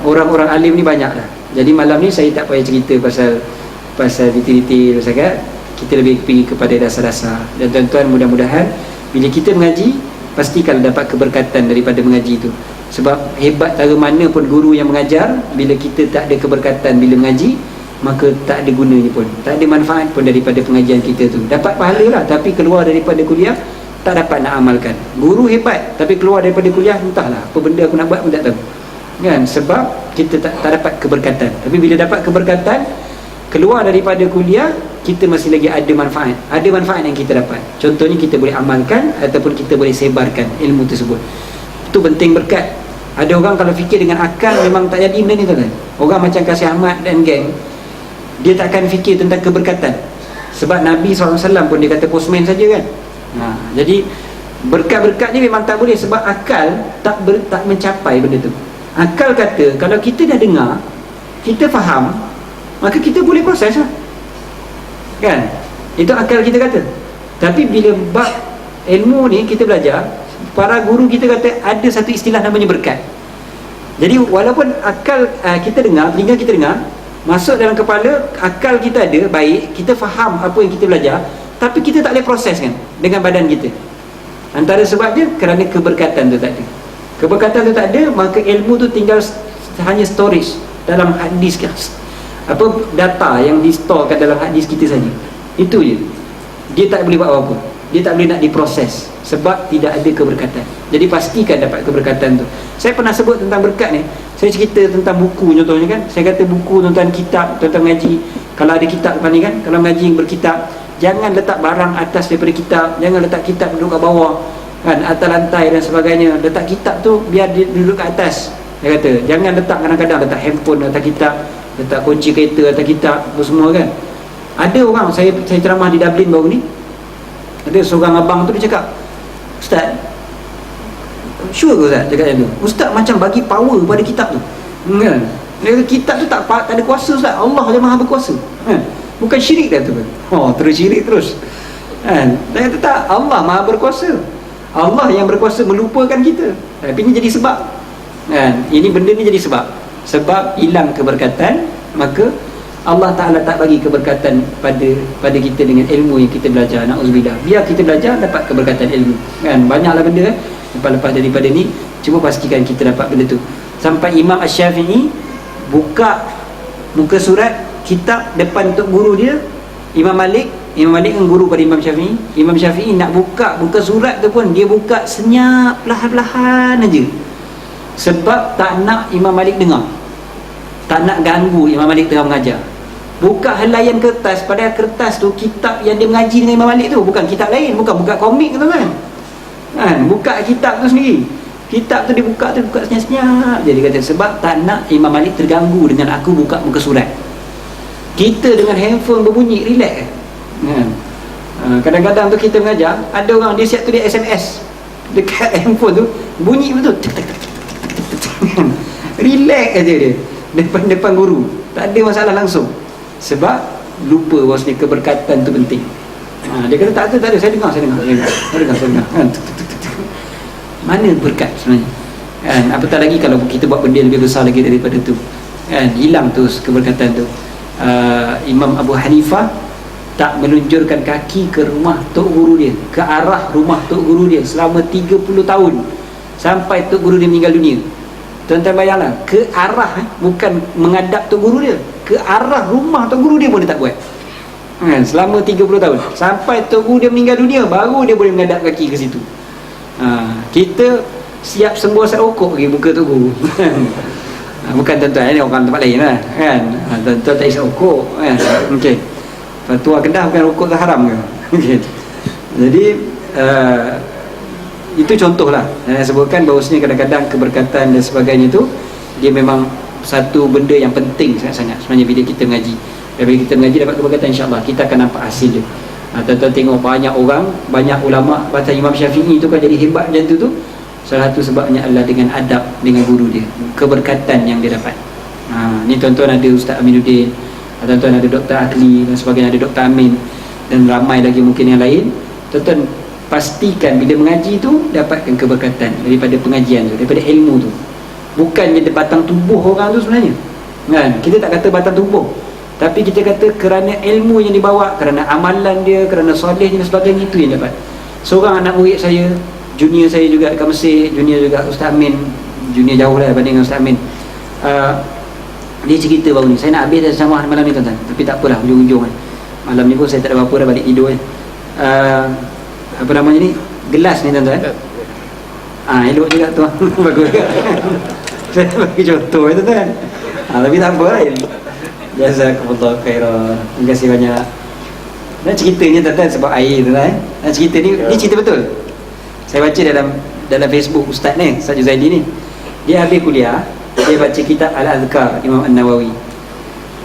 orang-orang alim ni banyak lah. Jadi malam ni saya tak payah cerita pasal detail-detail sangat. Kita lebih pergi kepada dasar-dasar. Dan tuan-tuan, mudah-mudahan bila kita mengaji, pastikan dapat keberkatan daripada mengaji itu. Sebab hebat tara mana pun guru yang mengajar, bila kita tak ada keberkatan bila mengaji, maka tak ada gunanya pun, tak ada manfaat pun daripada pengajian kita tu. Dapat pahala lah, tapi keluar daripada kuliah tak dapat nak amalkan. Guru hebat, tapi keluar daripada kuliah entahlah apa benda aku nak buat pun tak tahu kan. Sebab kita tak dapat keberkatan. Tapi bila dapat keberkatan, keluar daripada kuliah, kita masih lagi ada manfaat. Ada manfaat yang kita dapat. Contohnya kita boleh amalkan ataupun kita boleh sebarkan ilmu tersebut. Itu penting berkat. Ada orang kalau fikir dengan akal memang tak jadi benda ni, tuan-tuan. Orang macam Kasih Ahmad dan geng, dia takkan fikir tentang keberkatan. Sebab Nabi SAW pun dia kata postman saja kan. Jadi berkat-berkat ni memang tak boleh, sebab akal tak mencapai benda tu. Akal kata kalau kita dah dengar, kita faham, maka kita boleh proses lah kan. Itu akal kita kata. Tapi bila bab ilmu ni kita belajar, para guru kita kata ada satu istilah namanya berkat. Jadi walaupun akal kita dengar, telinga kita dengar, masuk dalam kepala, akal kita ada baik, kita faham apa yang kita belajar, tapi kita tak boleh proses kan dengan badan kita. Antara sebabnya kerana keberkatan tu tak ada. Keberkatan tu tak ada, maka ilmu tu tinggal hanya storage dalam hard disk, apa data yang distorekan dalam hard disk kita saja. Itu je. Dia tak boleh buat apa-apa. Dia tak boleh nak diproses sebab tidak ada keberkatan. Jadi pastikan dapat keberkatan tu. Saya pernah sebut tentang berkat ni. Saya cerita tentang buku contohnya kan. Saya kata buku, tuan-tuan, kitab, tuan-tuan mengaji. Kalau ada kitab depan ni kan, kalau mengaji berkitab, jangan letak barang atas daripada kitab, jangan letak kitab duduk kat bawah kan, atas lantai dan sebagainya. Letak kitab tu biar dia duduk kat atas. Dia kata jangan letak, kadang-kadang letak handphone atas kitab, letak kunci kereta atas kitab, apa semua kan. Ada orang, saya ceramah di Dublin baru ni, ada seorang abang tu dia cakap, "Ustaz, sure ke Ustaz cakap macam tu? Ustaz macam bagi power pada kitab tu kan? Dia kata kitab tu tak ada kuasa Ustaz, Allah je maha berkuasa kan? Bukan syirik dah tu kan." Terus syirik terus kan. Dia kata tak, Allah maha berkuasa, Allah yang berkuasa melupakan kita. Tapi ini jadi sebab kan, ini benda ni jadi sebab hilang keberkatan, maka Allah Ta'ala tak bagi keberkatan pada kita dengan ilmu yang kita belajar. Na'udzubillah. Biar kita belajar dapat keberkatan ilmu kan. Banyaklah benda kan, lepas daripada ni, cuba pastikan kita dapat benda tu. Sampai Imam Asy-Syafi'i buka muka surat kitab depan untuk guru dia, Imam Malik kan guru pada Imam Syafi'i. Imam Syafi'i nak buka muka surat tu pun dia buka senyap, perlahan-lahan aja. Sebab tak nak Imam Malik dengar, tak nak ganggu Imam Malik tengah mengajar. Buka helaian kertas, padahal kertas tu kitab yang dia mengaji dengan Imam Malik tu, bukan kitab lain, bukan buka komik tu kan. Buka kitab tu sendiri. Kitab tu dibuka senyap-senyap. Jadi kata sebab tak nak Imam Malik terganggu dengan aku buka muka surat. Kita dengan handphone berbunyi, relax kan. Kadang-kadang tu kita mengajar, ada orang dia siap tu dia SMS dekat handphone tu, bunyi betul, relax aja dia depan guru, tak ada masalah langsung. Sebab lupa bahawasanya keberkatan tu penting. Dia kata tak ada, saya dengar kan. Mana berkat sebenarnya kan? Apatah lagi kalau kita buat benda lebih besar lagi daripada tu kan, hilang tu keberkatan tu. Imam Abu Hanifah tak menunjurkan kaki ke rumah tok guru dia, ke arah rumah tok guru dia selama 30 tahun sampai tok guru dia meninggal dunia. Tuan-tuan bayanglah, ke arah bukan menghadap tok guru dia, ke arah rumah tok guru dia pun dia tak buat kan, selama 30 tahun sampai tok guru dia meninggal dunia baru dia boleh menghadap kaki ke situ. Kita siap sembuh asap rokok pergi buka tok guru bukan tuan-tuan, ini orang tempat lain lah kan. Tuan-tuan tak isap rokok kan. Okey, fatwa Kedah bukan rokok tu haram ke? Okay. Jadi itu contohlah saya sebutkan bahawasanya kadang-kadang keberkatan dan sebagainya tu dia memang satu benda yang penting sangat-sangat sebenarnya bila kita mengaji. Dan bila kita mengaji dapat keberkatan, insya-Allah kita akan nampak hasil dia. Tuan-tuan tengok banyak orang, banyak ulama baca Imam Syafi'i tu kan jadi hebat macam tu, salah satu sebabnya adalah dengan adab dengan guru dia, keberkatan yang dia dapat. Ni tuan-tuan ada Ustaz Aminuddin, tuan-tuan ada Dr. Akli dan sebagainya, ada Dr. Amin dan ramai lagi mungkin yang lain. Tuan-tuan pastikan bila mengaji tu dapatkan keberkatan daripada pengajian tu, daripada ilmu tu. Bukannya batang tubuh orang tu sebenarnya kan? Kita tak kata batang tubuh, tapi kita kata kerana ilmu yang dibawa, kerana amalan dia, kerana solehnya dan sebagainya, itu yang dapat. Seorang anak murid saya, junior saya juga dekat Mesir, junior juga Ustaz Amin, junior jauh lah berbanding dengan Ustaz Amin. Dia cerita baru ni, saya nak habis dah ceramah malam ni tuan-tuan, tapi tak apalah, ujung-ujung kan. Malam ni pun saya tak ada apa-apa dah, balik tidur kan. Apa namanya ni, gelas ni tuan-tuan. Elok juga tu. Bagus juga. Saya bagi contoh itu kan. Tapi tak apa lah. Jazakumullah khairan. Terima kasih banyak. Dan ceritanya tuan-tuan sebab air tu kan. Dan cerita ni cerita betul. Saya baca dalam Facebook Ustaz ni, Ustaz Juzaidi ni. Dia habis kuliah, dia baca kitab Al-Azkar Imam An-Nawawi.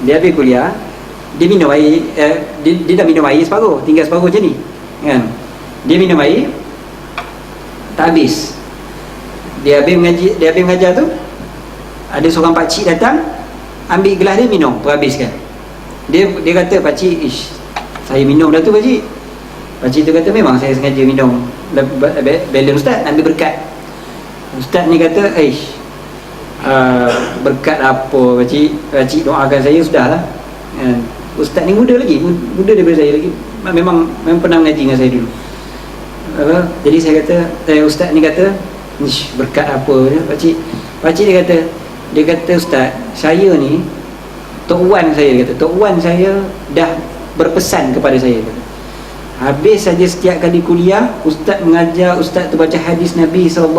Dia habis kuliah, dia minum air, dia dah minum air separuh, tinggal separuh macam ni kan. Dia minum air tak habis. Dia habis mengajar tu, ada seorang pakcik datang, ambil gelas dia minum, terhabiskan. Dia kata, pakcik, saya minum dah tu pakcik. Pakcik tu kata, memang saya sengaja minum balance Ustaz, ambil berkat. Ustaz ni kata, berkat apa pakcik? Pakcik doakan saya, sudahlah. Ustaz ni muda lagi, muda daripada saya lagi. Memang pernah mengaji dengan saya dulu. Jadi saya kata, Ustaz ni kata, berkat apa pakcik? Pakcik dia kata Ustaz, saya ni Tok Wan saya, dia kata Tok Wan saya dah berpesan kepada saya, kata, habis saja setiap kali kuliah Ustaz mengajar, Ustaz tu baca hadis Nabi SAW,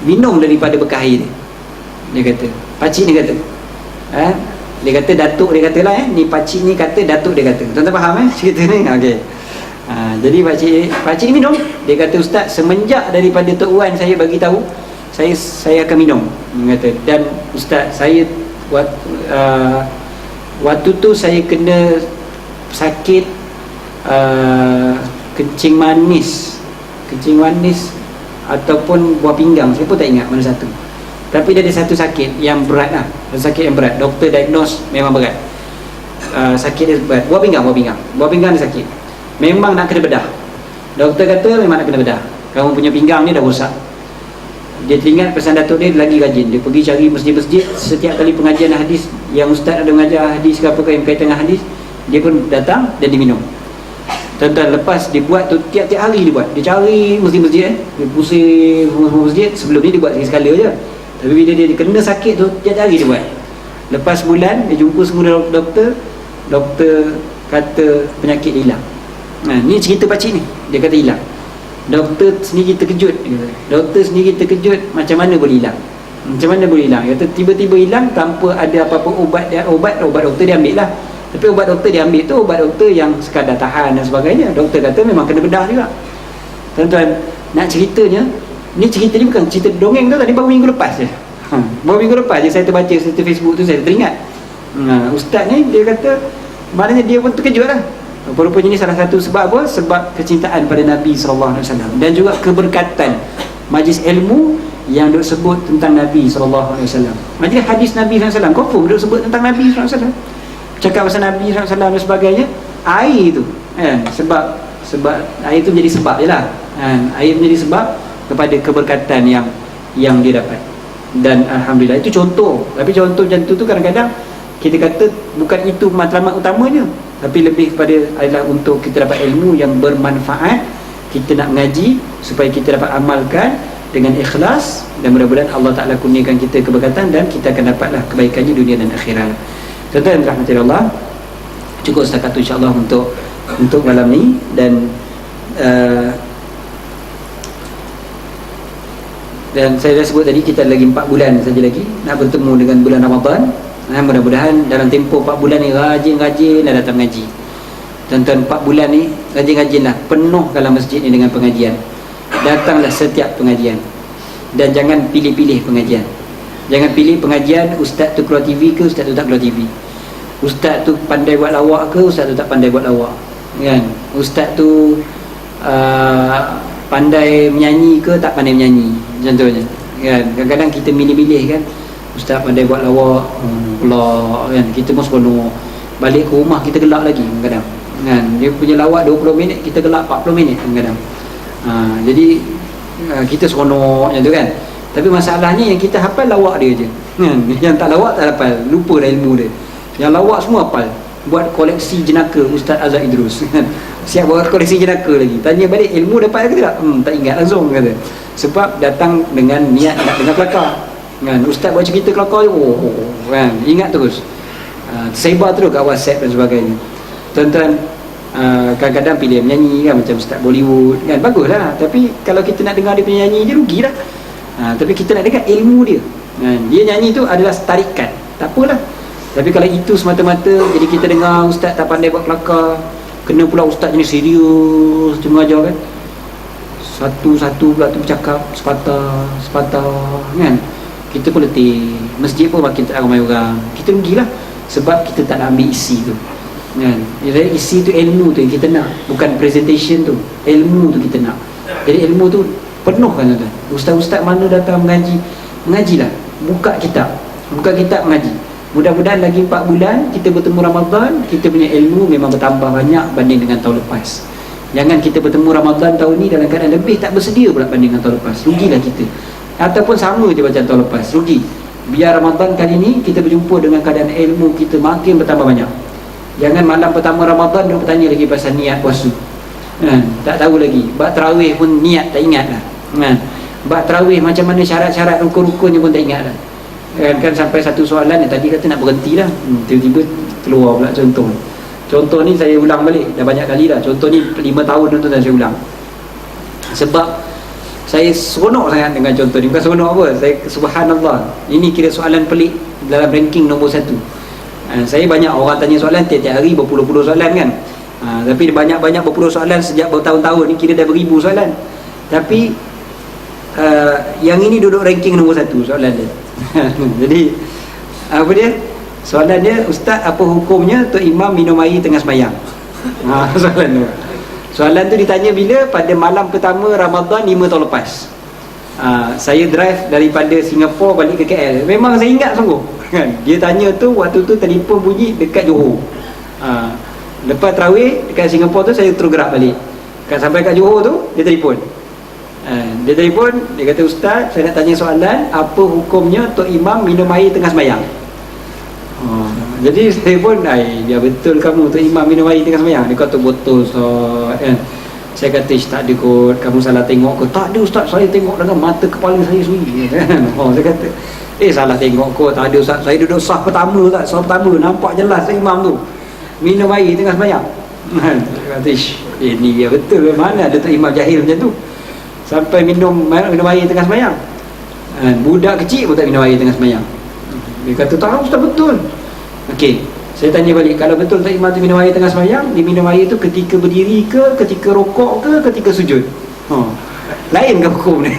minum daripada bekas air dia kata. Pakcik ni kata, dia kata datuk dia kata lah, ni pakcik ni kata datuk dia kata. Tuan-tuan faham cerita ni? Okey. Jadi pakcik ni minum. Dia kata, Ustaz, semenjak daripada Tok Wan saya bagi tahu, saya akan minum. Dia kata, dan Ustaz, saya waktu tu saya kena sakit kencing manis ataupun buah pinggang, saya pun tak ingat mana satu. Tapi dia ada satu sakit yang berat lah, sakit yang berat. Doktor diagnose memang berat. Sakit dia berat. Buah pinggang dia sakit. Memang nak kena bedah. Doktor kata memang nak kena bedah. Kamu punya pinggang ni dah rosak. Dia teringat pesan datuk dia lagi rajin. Dia pergi cari masjid-masjid. Setiap kali pengajian hadis yang ustaz ada mengajar hadis ke apa yang berkaitan dengan hadis, dia pun datang dan dia minum. Tuan-tuan, lepas dia buat tu, tiap-tiap hari dia buat. Dia cari masjid-masjid dia pusing masjid. Sebelum ni dia buat sekali je. Tapi bila dia kena sakit tu, tiap-tiap hari dia buat. Lepas bulan, dia jumpa semua doktor. Doktor kata penyakit dia hilang. Ni cerita pakcik ni. Dia kata hilang. Doktor sendiri terkejut. Doktor sendiri terkejut, macam mana boleh hilang? Macam mana boleh hilang? Dia kata tiba-tiba hilang tanpa ada apa-apa ubat doktor dia ambil lah. Tapi ubat doktor dia ambil tu ubat doktor yang sekadar tahan dan sebagainya. Doktor kata memang kena bedah juga. Tuan-tuan, nak ceritanya, ni cerita ni bukan cerita dongeng tu, tadi baru minggu lepas je. Baru minggu lepas je saya terbaca cerita Facebook tu, saya teringat. Ustaz ni dia kata, maknanya dia pun terkejut lah. Rupanya ini salah satu sebab apa? Sebab kecintaan pada Nabi SAW, dan juga keberkatan majlis ilmu yang duk sebut tentang Nabi SAW. Majlis hadis Nabi SAW confirm duk sebut tentang Nabi SAW, cakap pasal Nabi SAW dan sebagainya. Air tu sebab air tu menjadi sebab je lah. Air menjadi sebab kepada keberkatan yang dia dapat. Dan Alhamdulillah, itu contoh. Tapi contoh macam tu kadang-kadang kita kata bukan itu matlamat utamanya, tapi lebih kepada adalah untuk kita dapat ilmu yang bermanfaat. Kita nak mengaji supaya kita dapat amalkan dengan ikhlas, dan mudah-mudahan Allah Ta'ala kurniakan kita keberkatan dan kita akan dapatlah kebaikannya dunia dan akhirat. Tuan-tuan rahmati Allah, cukup setakat tu insya-Allah untuk malam ni. Dan saya dah sebut tadi, kita lagi 4 bulan saja lagi nak bertemu dengan bulan Ramadan. Mudah-mudahan dalam tempoh 4 bulan ni rajin-rajinlah datang mengaji. Tuan-tuan, 4 bulan ni rajin-rajinlah, penuhkanlah masjid ni dengan pengajian. Datanglah setiap pengajian, dan jangan pilih-pilih pengajian. Jangan pilih pengajian ustaz tu keluar TV ke ustaz tu tak keluar TV, ustaz tu pandai buat lawak ke ustaz tu tak pandai buat lawak, kan? Ustaz tu pandai menyanyi ke tak pandai menyanyi, contohnya, kan? Kadang-kadang kita milih-milih, kan? Ustaz pandai buat lawak pula, kan? Kita pun seronok. Balik ke rumah kita gelak lagi kadang-kadang, kan? Dia punya lawak 20 minit, kita gelak 40 minit kadang-kadang. Jadi kita seronok macam tu, kan? Tapi masalahnya yang kita hafal lawak dia je kan? Yang tak lawak tak hafal, lupa dah ilmu dia. Yang lawak semua hafal. Buat koleksi jenaka Ustaz Azhar Idrus kan? Siap buat koleksi jenaka lagi. Tanya balik ilmu dapat ke tidak? Tak ingat langsung kata. Sebab datang dengan niat nak dengar kelakar kan? Ustaz buat cerita kelakar kan? Ingat terus. Sebar terus kat WhatsApp dan sebagainya. Tuan-tuan, kadang-kadang pilih menyanyi kan, macam Ustaz Bollywood kan, baguslah. Tapi kalau kita nak dengar dia punya nyanyi je, rugilah. Tapi kita nak dengar ilmu dia kan? Dia nyanyi tu adalah tarikan, tak apalah. Tapi kalau itu semata-mata jadi kita dengar Ustaz tak pandai buat kelakar, kena pula Ustaz jenis serius tu mengajar kan, satu-satu pula tu bercakap sepatah kan, kita pun letih, masjid pun makin tak ramai orang, kita rugilah. Sebab kita tak nak ambil isi tu kan. Jadi isi tu, ilmu tu yang kita nak, bukan presentation tu, ilmu tu kita nak. Jadi ilmu tu penuh kan tuan-tuan. Ustaz-ustaz mana datang mengajilah, buka kitab mengaji. Mudah-mudahan lagi 4 bulan kita bertemu Ramadan, kita punya ilmu memang bertambah banyak banding dengan tahun lepas. Jangan kita bertemu Ramadan tahun ni dalam keadaan lebih tak bersedia pula banding dengan tahun lepas, rugilah kita. Ataupun sama je macam tahun lepas, rugi. Biar Ramadan kali ni kita berjumpa dengan keadaan ilmu kita makin bertambah banyak. Jangan malam pertama Ramadan dia bertanya lagi pasal niat puasa kan? Tak tahu lagi. Bab tarawih pun niat tak ingat lah kan? Bab tarawih macam mana syarat-syarat rukun-rukunnya pun tak ingat lah kan? Sampai satu soalan yang tadi kata nak berhenti dah, tiba-tiba keluar pula contoh ni saya ulang balik dah banyak kali dah. Contoh ni 5 tahun tuan-tuan saya ulang. Sebab saya seronok sangat dengan contoh ni. Bukan seronok apa, saya subhanallah, ini kira soalan pelik dalam ranking nombor 1. Saya banyak orang tanya soalan tiap-tiap hari, berpuluh-puluh soalan kan. Tapi banyak-banyak berpuluh soalan sejak bertahun-tahun ni, kira dah beribu soalan. Tapi yang ini duduk ranking nombor 1 soalan dia. Jadi apa dia? Soalan dia, Ustaz apa hukumnya Tok Imam minum air tengah sembahyang? Soalan tu ditanya bila? Pada malam pertama Ramadan 5 tahun lepas. Saya drive daripada Singapura balik ke KL. Memang saya ingat sungguh kan? Dia tanya tu, waktu tu telefon bunyi dekat Johor. Lepas tarawih dekat Singapura tu saya terus gerak balik. Sampai kat Johor tu dia telefon. Dia telefon, dia kata, Ustaz saya nak tanya soalan, apa hukumnya Tok Imam minum air tengah sembahyang? Jadi saya pun, ya betul kamu Tok Imam minum air tengah sembahyang? Dia kata betul Ustaz kan? Saya kata tak ada kot, kamu salah tengok kot. Tak ada Ustaz, saya tengok dengan mata kepala saya sendiri kan? Saya kata salah tengok kot. Tak ada Ustaz, saya duduk sah pertama Ustaz, sah pertama nampak jelas Imam tu minum air tengah sembahyang. Saya kata ini ya betul, mana ada Tok Imam jahil macam tu sampai minum air tengah sembahyang. Budak kecil pun tak minum air tengah sembahyang. Dia kata tahu Ustaz betul. Okey, saya tanya balik, kalau betul Tok Imam tu minum air tengah sembahyang, dia minum air tu ketika berdiri ke, ketika rokok ke, ketika sujud? Lain ke hukum ni?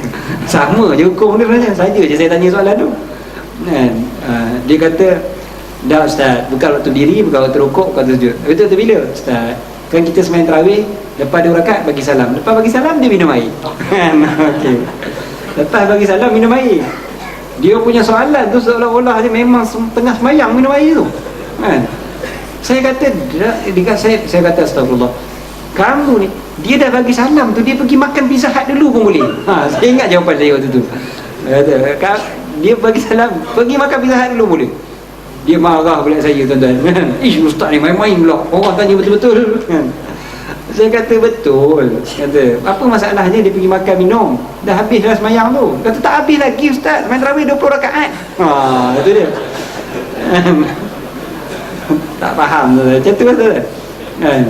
Sama je hukum dia sebenarnya, saja je saya tanya soalan tu. Dia kata dah Ustaz, bukan waktu diri, bukan waktu rokok, bukan waktu sujud. Betul tu bila? Ustaz, kan kita sembahyang tarawih, lepas 2 rakaat bagi salam. Lepas bagi salam dia minum air. Okey. Lepas bagi salam minum air. Dia punya soalan tu seolah-olah dia memang tengah sembahyang minum air tu kan. Saya kata saya kata astagfirullah, kamu ni, dia dah bagi salam tu, dia pergi makan Pizza Hut dulu pun boleh. Saya ingat jawapan saya waktu tu. Dia bagi salam, pergi makan Pizza Hut dulu boleh. Dia marah pula saya tuan-tuan kan. Ustaz ni main-main pula, orang tanya betul-betul kan. Saya kata betul. Kata apa masalahnya dia pergi makan minum? Dah habis dah semayang tu. Kata tak habis lagi Ustaz, main tarawih 20 rakaat. Itu dia. Tak faham tu. Macam tu betul kan.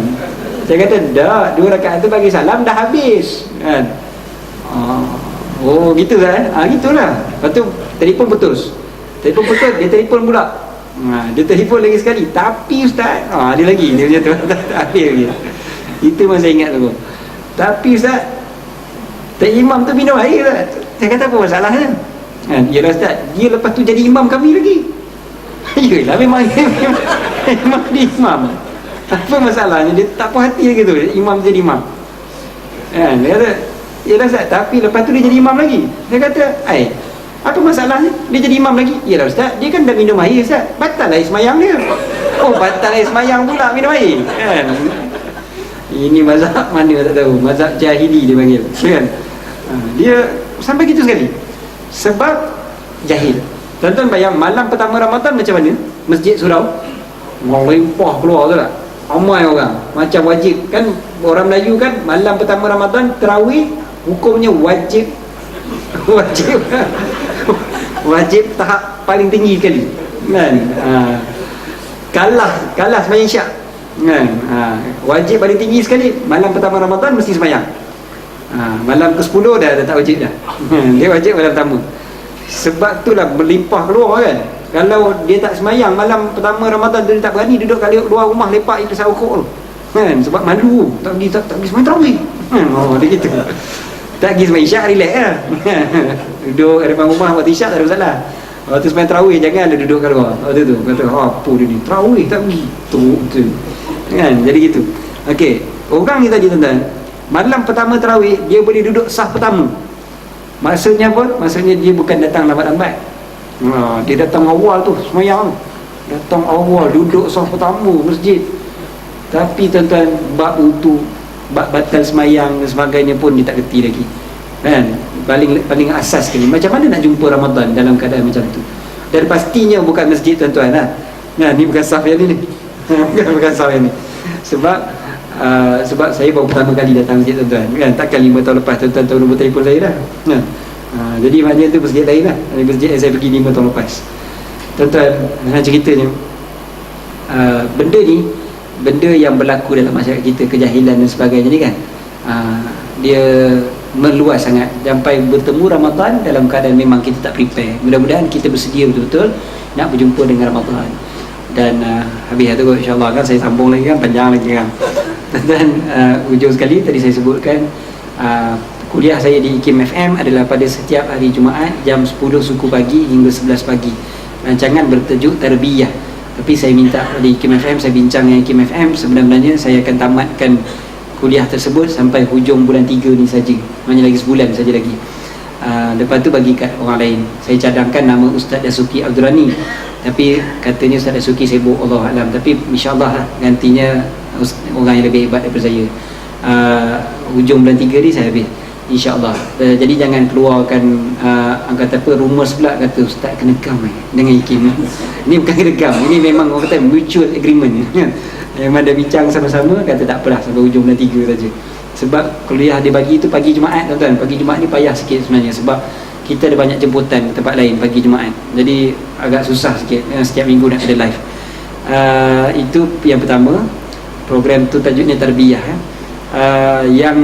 Saya kata dah 2 rakaat tu bagi salam dah habis kan. Oh gitu kan. Gitulah. Lepas tu telefon putus. Dia telefon pula. Dia telefon lagi sekali. Tapi Ustaz, dia lagi dia macam tu. Tak habis lagi. Itu masa ingat tu. Tapi Ustaz, Tok Imam tu minum air Ustaz. Saya kata apa masalahnya? Yalah Ustaz, dia lepas tu jadi imam kami lagi. Yalah memang dia imam. Apa masalahnya? Dia tak puas hati lagi tu, imam jadi imam. Dia kata, yalah Ustaz, tapi lepas tu dia jadi imam lagi. Saya kata, apa masalahnya? Dia jadi imam lagi. Yalah Ustaz, dia kan dah minum air Ustaz, batal air semayang dia. Batal air semayang pula minum air kan. Ini mazhab mana tak tahu, mazhab jahili dia panggil kan. Dia sampai gitu sekali. Sebab jahil. Tuan-tuan bayang malam pertama Ramadan macam mana? Masjid surau melimpah keluar tu tak? Ramai orang macam wajib kan. Orang Melayu kan malam pertama Ramadan tarawih hukumnya wajib wajib tahap paling tinggi sekali kan. Kalah sembahyang Isyak kan. Wajib paling tinggi sekali malam pertama Ramadan mesti sembahyang. Malam ke-10 dah tak wajib dah. Dia wajib malam pertama. Sebab itulah melimpah keluar kan. Kalau dia tak semayang malam pertama Ramadan, dia tak berani duduk kat luar rumah lepak itu sahur tu kan, sebab malu tak pergi semayang tarawih kan. Dia gitu. Tak pergi semayang Isyak, relax lah. Duduk depan rumah waktu Isyak tak ada masalah. Waktu semayang tarawih jangan ada duduk kat luar. Waktu tu kata apa dia ni tarawih tak pergi teruk tu kan. Jadi gitu. Okey, orang ni tadi tuan-tuan, malam pertama tarawih dia boleh duduk saf pertama. Maksudnya apa? Maksudnya dia bukan datang lambat-lambat. Dia datang awal tu semayang, datang awal duduk saf pertama masjid. Tapi tuan-tuan, bab wudu, bab batal semayang dan sebagainya pun dia tak kerti lagi kan. Paling asas sekali, macam mana nak jumpa Ramadan dalam keadaan macam tu. Dan pastinya bukan masjid tuan-tuan lah. Ni bukan saf yang ni bukan saf yang ni. Sebab saya baru pertama kali datang masjid tuan-tuan kan. Takkan 5 tahun lepas tuan-tuan tahu nombor telefon saya dah kan. Jadi maknanya tu masjid lain lah. Masjid yang saya pergi 5 tahun lepas. Tuan-tuan, ceritanya benda yang berlaku dalam masyarakat kita, kejahilan dan sebagainya ni kan, dia meluas sangat sampai bertemu Ramadan dalam keadaan memang kita tak prepare. Mudah-mudahan kita bersedia betul-betul nak berjumpa dengan Ramadan. Dan habis tu insyaAllah kan saya sambung lagi kan, panjang lagi kan. Dan hujung sekali tadi saya sebutkan, kuliah saya di IKIM FM adalah pada setiap hari Jumaat jam 10 suku pagi hingga 11 pagi. Rancangan bertajuk Tarbiyah. Tapi saya minta di IKIM FM, saya bincang dengan IKIM FM, sebenarnya saya akan tamatkan kuliah tersebut sampai hujung bulan 3 ni saja. Hanya lagi sebulan saja lagi. Lepas tu bagi kat orang lain. Saya cadangkan nama Ustaz Dasuki Abdul Rani. Tapi katanya Ustaz Dasuki sibuk, Allah Alam. Tapi insyaAllah gantinya orang yang lebih hebat daripada saya. Hujung bulan 3 ni saya habis, InsyaAllah. Jadi jangan keluarkan kata apa, rumours pula kata Ustaz kena gam dengan IKIM. Ini bukan kena gam, ini memang orang kata mutual agreement. Memang dah bincang sama-sama, kata tak apalah sampai hujung bulan 3 saja. Sebab kuliah dia bagi tu pagi Jumaat tuan-tuan. Pagi Jumaat ni payah sikit sebenarnya, sebab kita ada banyak jemputan tempat lain pagi Jumaat. Jadi agak susah sikit setiap minggu nak ada live. Itu yang pertama. Program tu tajuknya Tarbiyah. Yang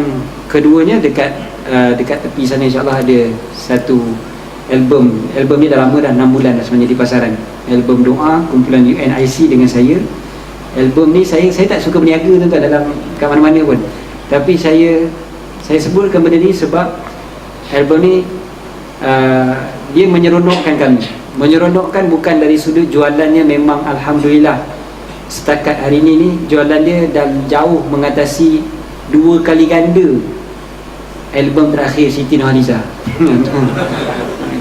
keduanya dekat tepi sana insyaAllah ada satu album ni dah lama dah, 6 bulan dah sebenarnya di pasaran. Album doa kumpulan UNIC dengan saya. Album ni saya tak suka berniaga tuan-tuan dalam kat mana-mana pun. Tapi saya sebutkan benda ni sebab album ni dia menyeronokkan kami. Menyeronokkan bukan dari sudut jualannya, memang alhamdulillah setakat hari ni jualan dia dah jauh mengatasi 2 kali ganda album terakhir Siti Nurhaliza.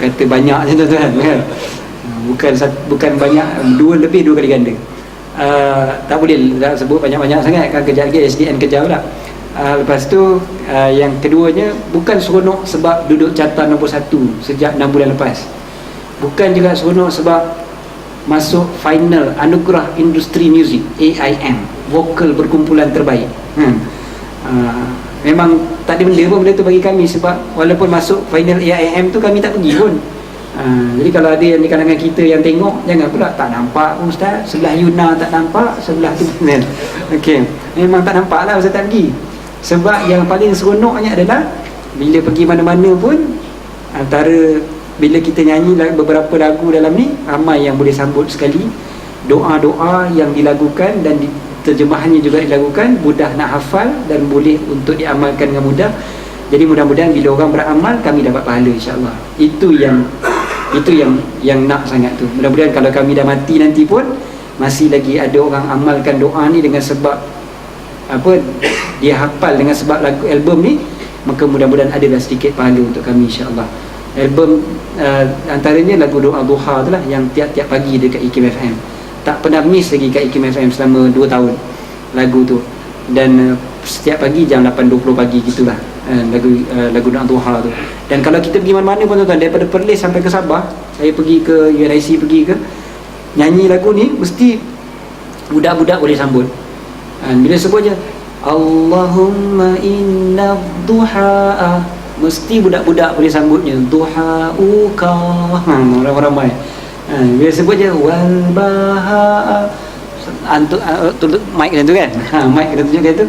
Kata banyak je tuan-tuan kan. Bukan banyak, 2 kali ganda. Tak boleh tak sebut banyak-banyak sangat kan, kejap lagi SDN kejar pula. Lepas tu yang keduanya bukan seronok sebab duduk carta nombor 1 sejak 6 bulan lepas. Bukan juga seronok sebab masuk final Anugerah Industri Muzik AIM, vokal berkumpulan terbaik. Memang tak ada benda tu bagi kami, sebab walaupun masuk final AIM tu kami tak pergi pun. Jadi kalau ada yang di kalangan kita yang tengok, jangan pula tak nampak Ustaz, sebelah Yuna tak nampak, sebelah tu okey, memang tak nampak lah Ustaz tak pergi. Sebab yang paling seronoknya adalah bila pergi mana-mana pun, antara bila kita nyanyi beberapa lagu dalam ni, ramai yang boleh sambut sekali. Doa-doa yang dilakukan dan terjemahannya juga dilakukan, mudah nak hafal dan boleh untuk diamalkan dengan mudah. Jadi mudah-mudahan bila orang beramal, kami dapat pahala insya-Allah. Itu yang nak sangat tu. Mudah-mudahan kalau kami dah mati nanti pun masih lagi ada orang amalkan doa ni dengan sebab apa, dia hafal dengan sebab lagu album ni, maka mudah-mudahan ada dah sedikit pahala untuk kami insya-Allah. Album antaranya lagu Doa Duha tu lah, yang tiap-tiap pagi dekat IKIM FM. Tak pernah miss lagi kat IKIM FM selama 2 tahun lagu tu. Dan setiap pagi jam 8.20 pagi gitulah. lagu doa duha tu. Dan kalau kita pergi mana-mana pun tuan-tuan, daripada Perlis sampai ke Sabah, saya pergi ke UNIC, pergi ke nyanyi lagu ni, mesti budak-budak boleh sambut. Bila sebut je Allahumma inna duha, mesti budak-budak boleh sambutnya. Duhauka, ramai-ramai. Bila sebut je wal baha, antuk mic tu kan, mic kita tunjuk tu,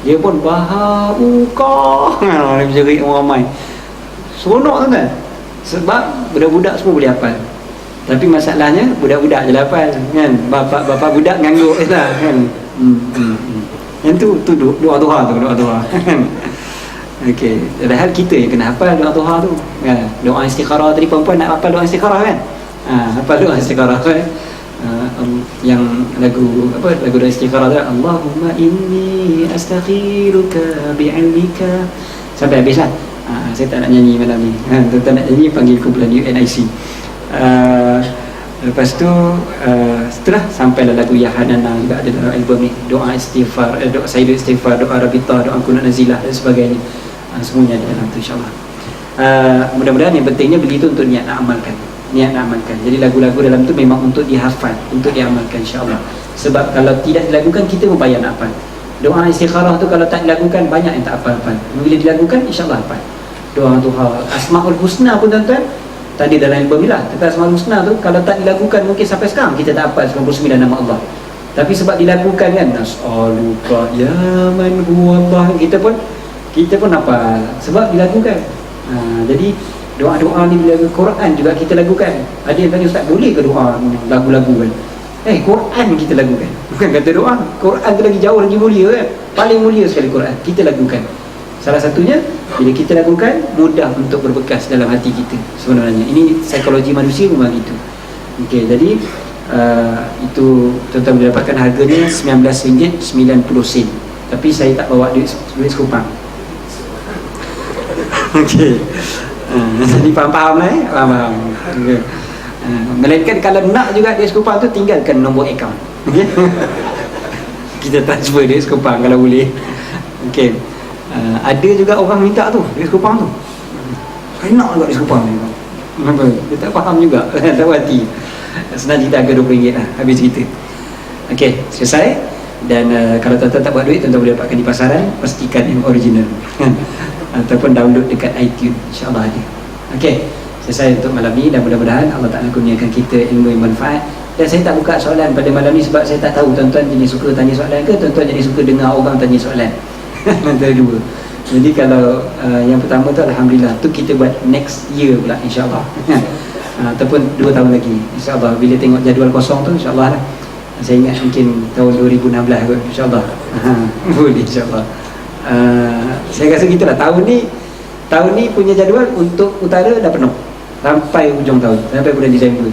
dia pun bahauka, dia berjerit ramai. Seronok tu kan, sebab budak-budak semua boleh hafal. Tapi masalahnya budak-budak je hafal kan, bapa budak ngangguk je lah kan. Yang tu doa duha tu, doa duha. Okey, padahal kita yang kena hafal doa duha tu kan. Doa istikharah tadi, perempuan nak hafal doa istikharah kan. Hafal doa istikharah kan. Yang lagu doa istikharah tu, Allahumma inni astakhiruka bi'ilmika, sampai habis lah. Saya tak nak nyanyi malam ni. Tuan-tuan nak nyanyi, panggil kumpulan UNIC. Lepas tu setelah sampailah lagu Ya Hanana, juga ada dalam album ni, doa istighfar, doa Sayyidul Istighfar, doa Rabitah, doa Kunut Nazilah dan sebagainya. Semuanya ada dalam tu, insyaAllah. Mudah-mudahan yang pentingnya begitu, untuk niat nak amalkan, niat nak amalkan. Jadi lagu-lagu dalam tu memang untuk dihafal, untuk diamalkan, insyaAllah. Sebab kalau tidak dilakukan, kita pun payah nak hafal. Doa istikharah tu kalau tak dilakukan, banyak yang tak hafal-hafal. Bila dilakukan, insyaAllah hafal. Doa duha, Asmaul Husna pun tuan-tuan, tadi dalam album ni lah, tentang Asmaul Husna tu, kalau tak dilakukan, mungkin sampai sekarang kita tak hafal 99 nama Allah. Tapi sebab dilakukan kan, Nas'aluka ya man huwa Allah, kita pun hafal sebab dilakukan. Jadi doa-doa ni, bila Quran juga kita lakukan. Ada yang tanya, Ustaz, boleh ke doa lagu-lagu kan? Quran kita lakukan, bukan kata doa. Quran tu lagi jauh, lagi mulia kan, paling mulia sekali Quran, kita lakukan. Salah satunya, bila kita lakukan, mudah untuk berbekas dalam hati kita sebenarnya. Ini psikologi manusia memang itu. Okey, jadi itu tuan-tuan boleh dapatkan harganya RM19.90. Tapi saya tak bawa duit sekupang. Okey. Jadi faham lah faham. Okay. Melainkan kalau nak juga duit sekupang tu, tinggalkan nombor akaun. Okay? Kita transfer duit sekupang kalau boleh. Okey. Ada juga orang minta tu duit sekupang tu. Saya nak juga duit sekupang ni. Dia tak faham juga. Tak tahu hati. Senang cerita, harga RM20 lah, habis cerita. Okey, selesai. Dan kalau tuan-tuan tak buat duit, tuan-tuan boleh dapatkan di pasaran. Pastikan yang original. Ataupun download dekat iTunes, insyaAllah ada. Okey, selesai untuk malam ni. Dan mudah-mudahan Allah Ta'ala kurniakan kita ilmu yang manfaat. Dan saya tak buka soalan pada malam ni sebab saya tak tahu tuan-tuan jenis suka tanya soalan ke, tuan-tuan jenis suka dengar orang tanya soalan. Antara dua. Jadi kalau yang pertama tu, Alhamdulillah, tu kita buat next year pula, insyaAllah. Ataupun 2 tahun lagi, insyaAllah. Bila tengok jadual kosong tu, insyaAllah lah. Saya ingat mungkin tahun 2016 kot, insyaAllah. Boleh, insyaAllah. Saya rasa gitulah. Tahun ni punya jadual untuk utara dah penuh sampai hujung tahun, sampai bulan Disember.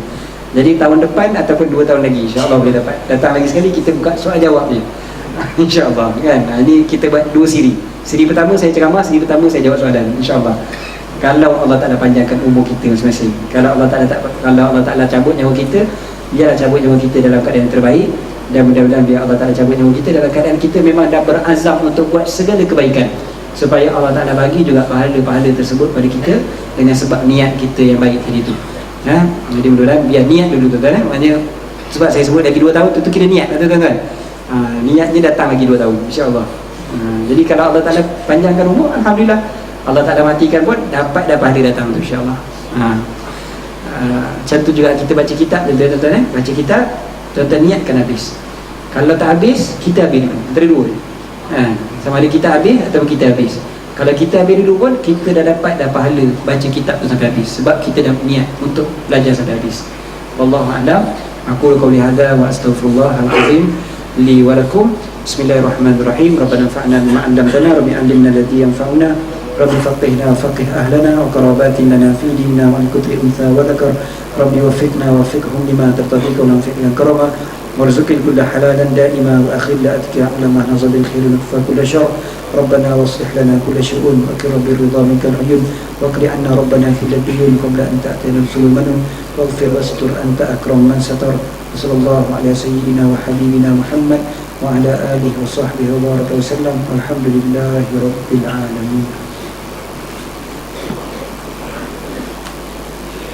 Jadi tahun depan ataupun 2 tahun lagi, insyaAllah boleh dapat. Datang lagi sekali, kita buka soal jawab je. InsyaAllah kan. Ini kita buat 2 siri. Siri pertama saya ceramah, siri pertama saya jawab soalan, insyaAllah. Kalau Allah Ta'ala panjangkan umur kita masing-masing. Kalau Allah Ta'ala cabut nyawa kita, biarlah cabut nyawa kita dalam keadaan yang terbaik. Dan mudah-mudahan biar Allah Ta'ala cabut nyawa kita dalam keadaan kita memang dah berazam untuk buat segala kebaikan, supaya Allah Ta'ala bagi juga pahala-pahala tersebut pada kita dengan sebab niat kita yang baik tadi tu. Jadi mudah-mudahan biar niat dulu tuan-tuan. Maknanya sebab saya sebut lagi 2 tahun tu kira niat tuan-tuan. Niatnya datang lagi 2 tahun, insyaAllah. Jadi kalau Allah Ta'ala panjangkan umur, Alhamdulillah. Allah Ta'ala matikan pun dapat pahala datang tu, insyaAllah. Macam tu juga kita baca kitab tuan-tuan. Baca kitab, tuan-tuan niatkan habis. Kalau tak habis, kita habis dulu. Antara dua. Sama ada kita habis atau kita habis. Kalau kita habis dulu pun, kita dah dapat pahala baca kitab tu sampai habis. Sebab kita dah niat untuk belajar sampai habis. Wallahu a'lam. Aqulu qawli hadza wa astaghfirullahal azim li wa lakum. Bismillahirrahmanirrahim. Rabbana anfa'na bima 'allamtana, rabbi 'allimna alladhi yanfa'una, rabbi faqihna wa faqih ahlana wa qarabatin lana fi dinina wa al-kutri untha wa dhakar, rabbi waffiqna wa waffiqhum lima tartadika wa anfiqna karama warzuqil kulla halalan da'ima wa akhir la atkiya ala ma nazal khairin fa kulla syar, rabbana waslih lana kulla syu'un wa qir rabbi ridha minkal uyun wa qri anna rabbana fil ladiyun qabla an ta'tina rusulul manun waghfir wastur anta akram man satar. Sallallahu alaihi sayyidina wa habibina Muhammad wa ala alihi wa sahbihi wa baraka wa sallam. Alhamdulillahi rabbil alamin.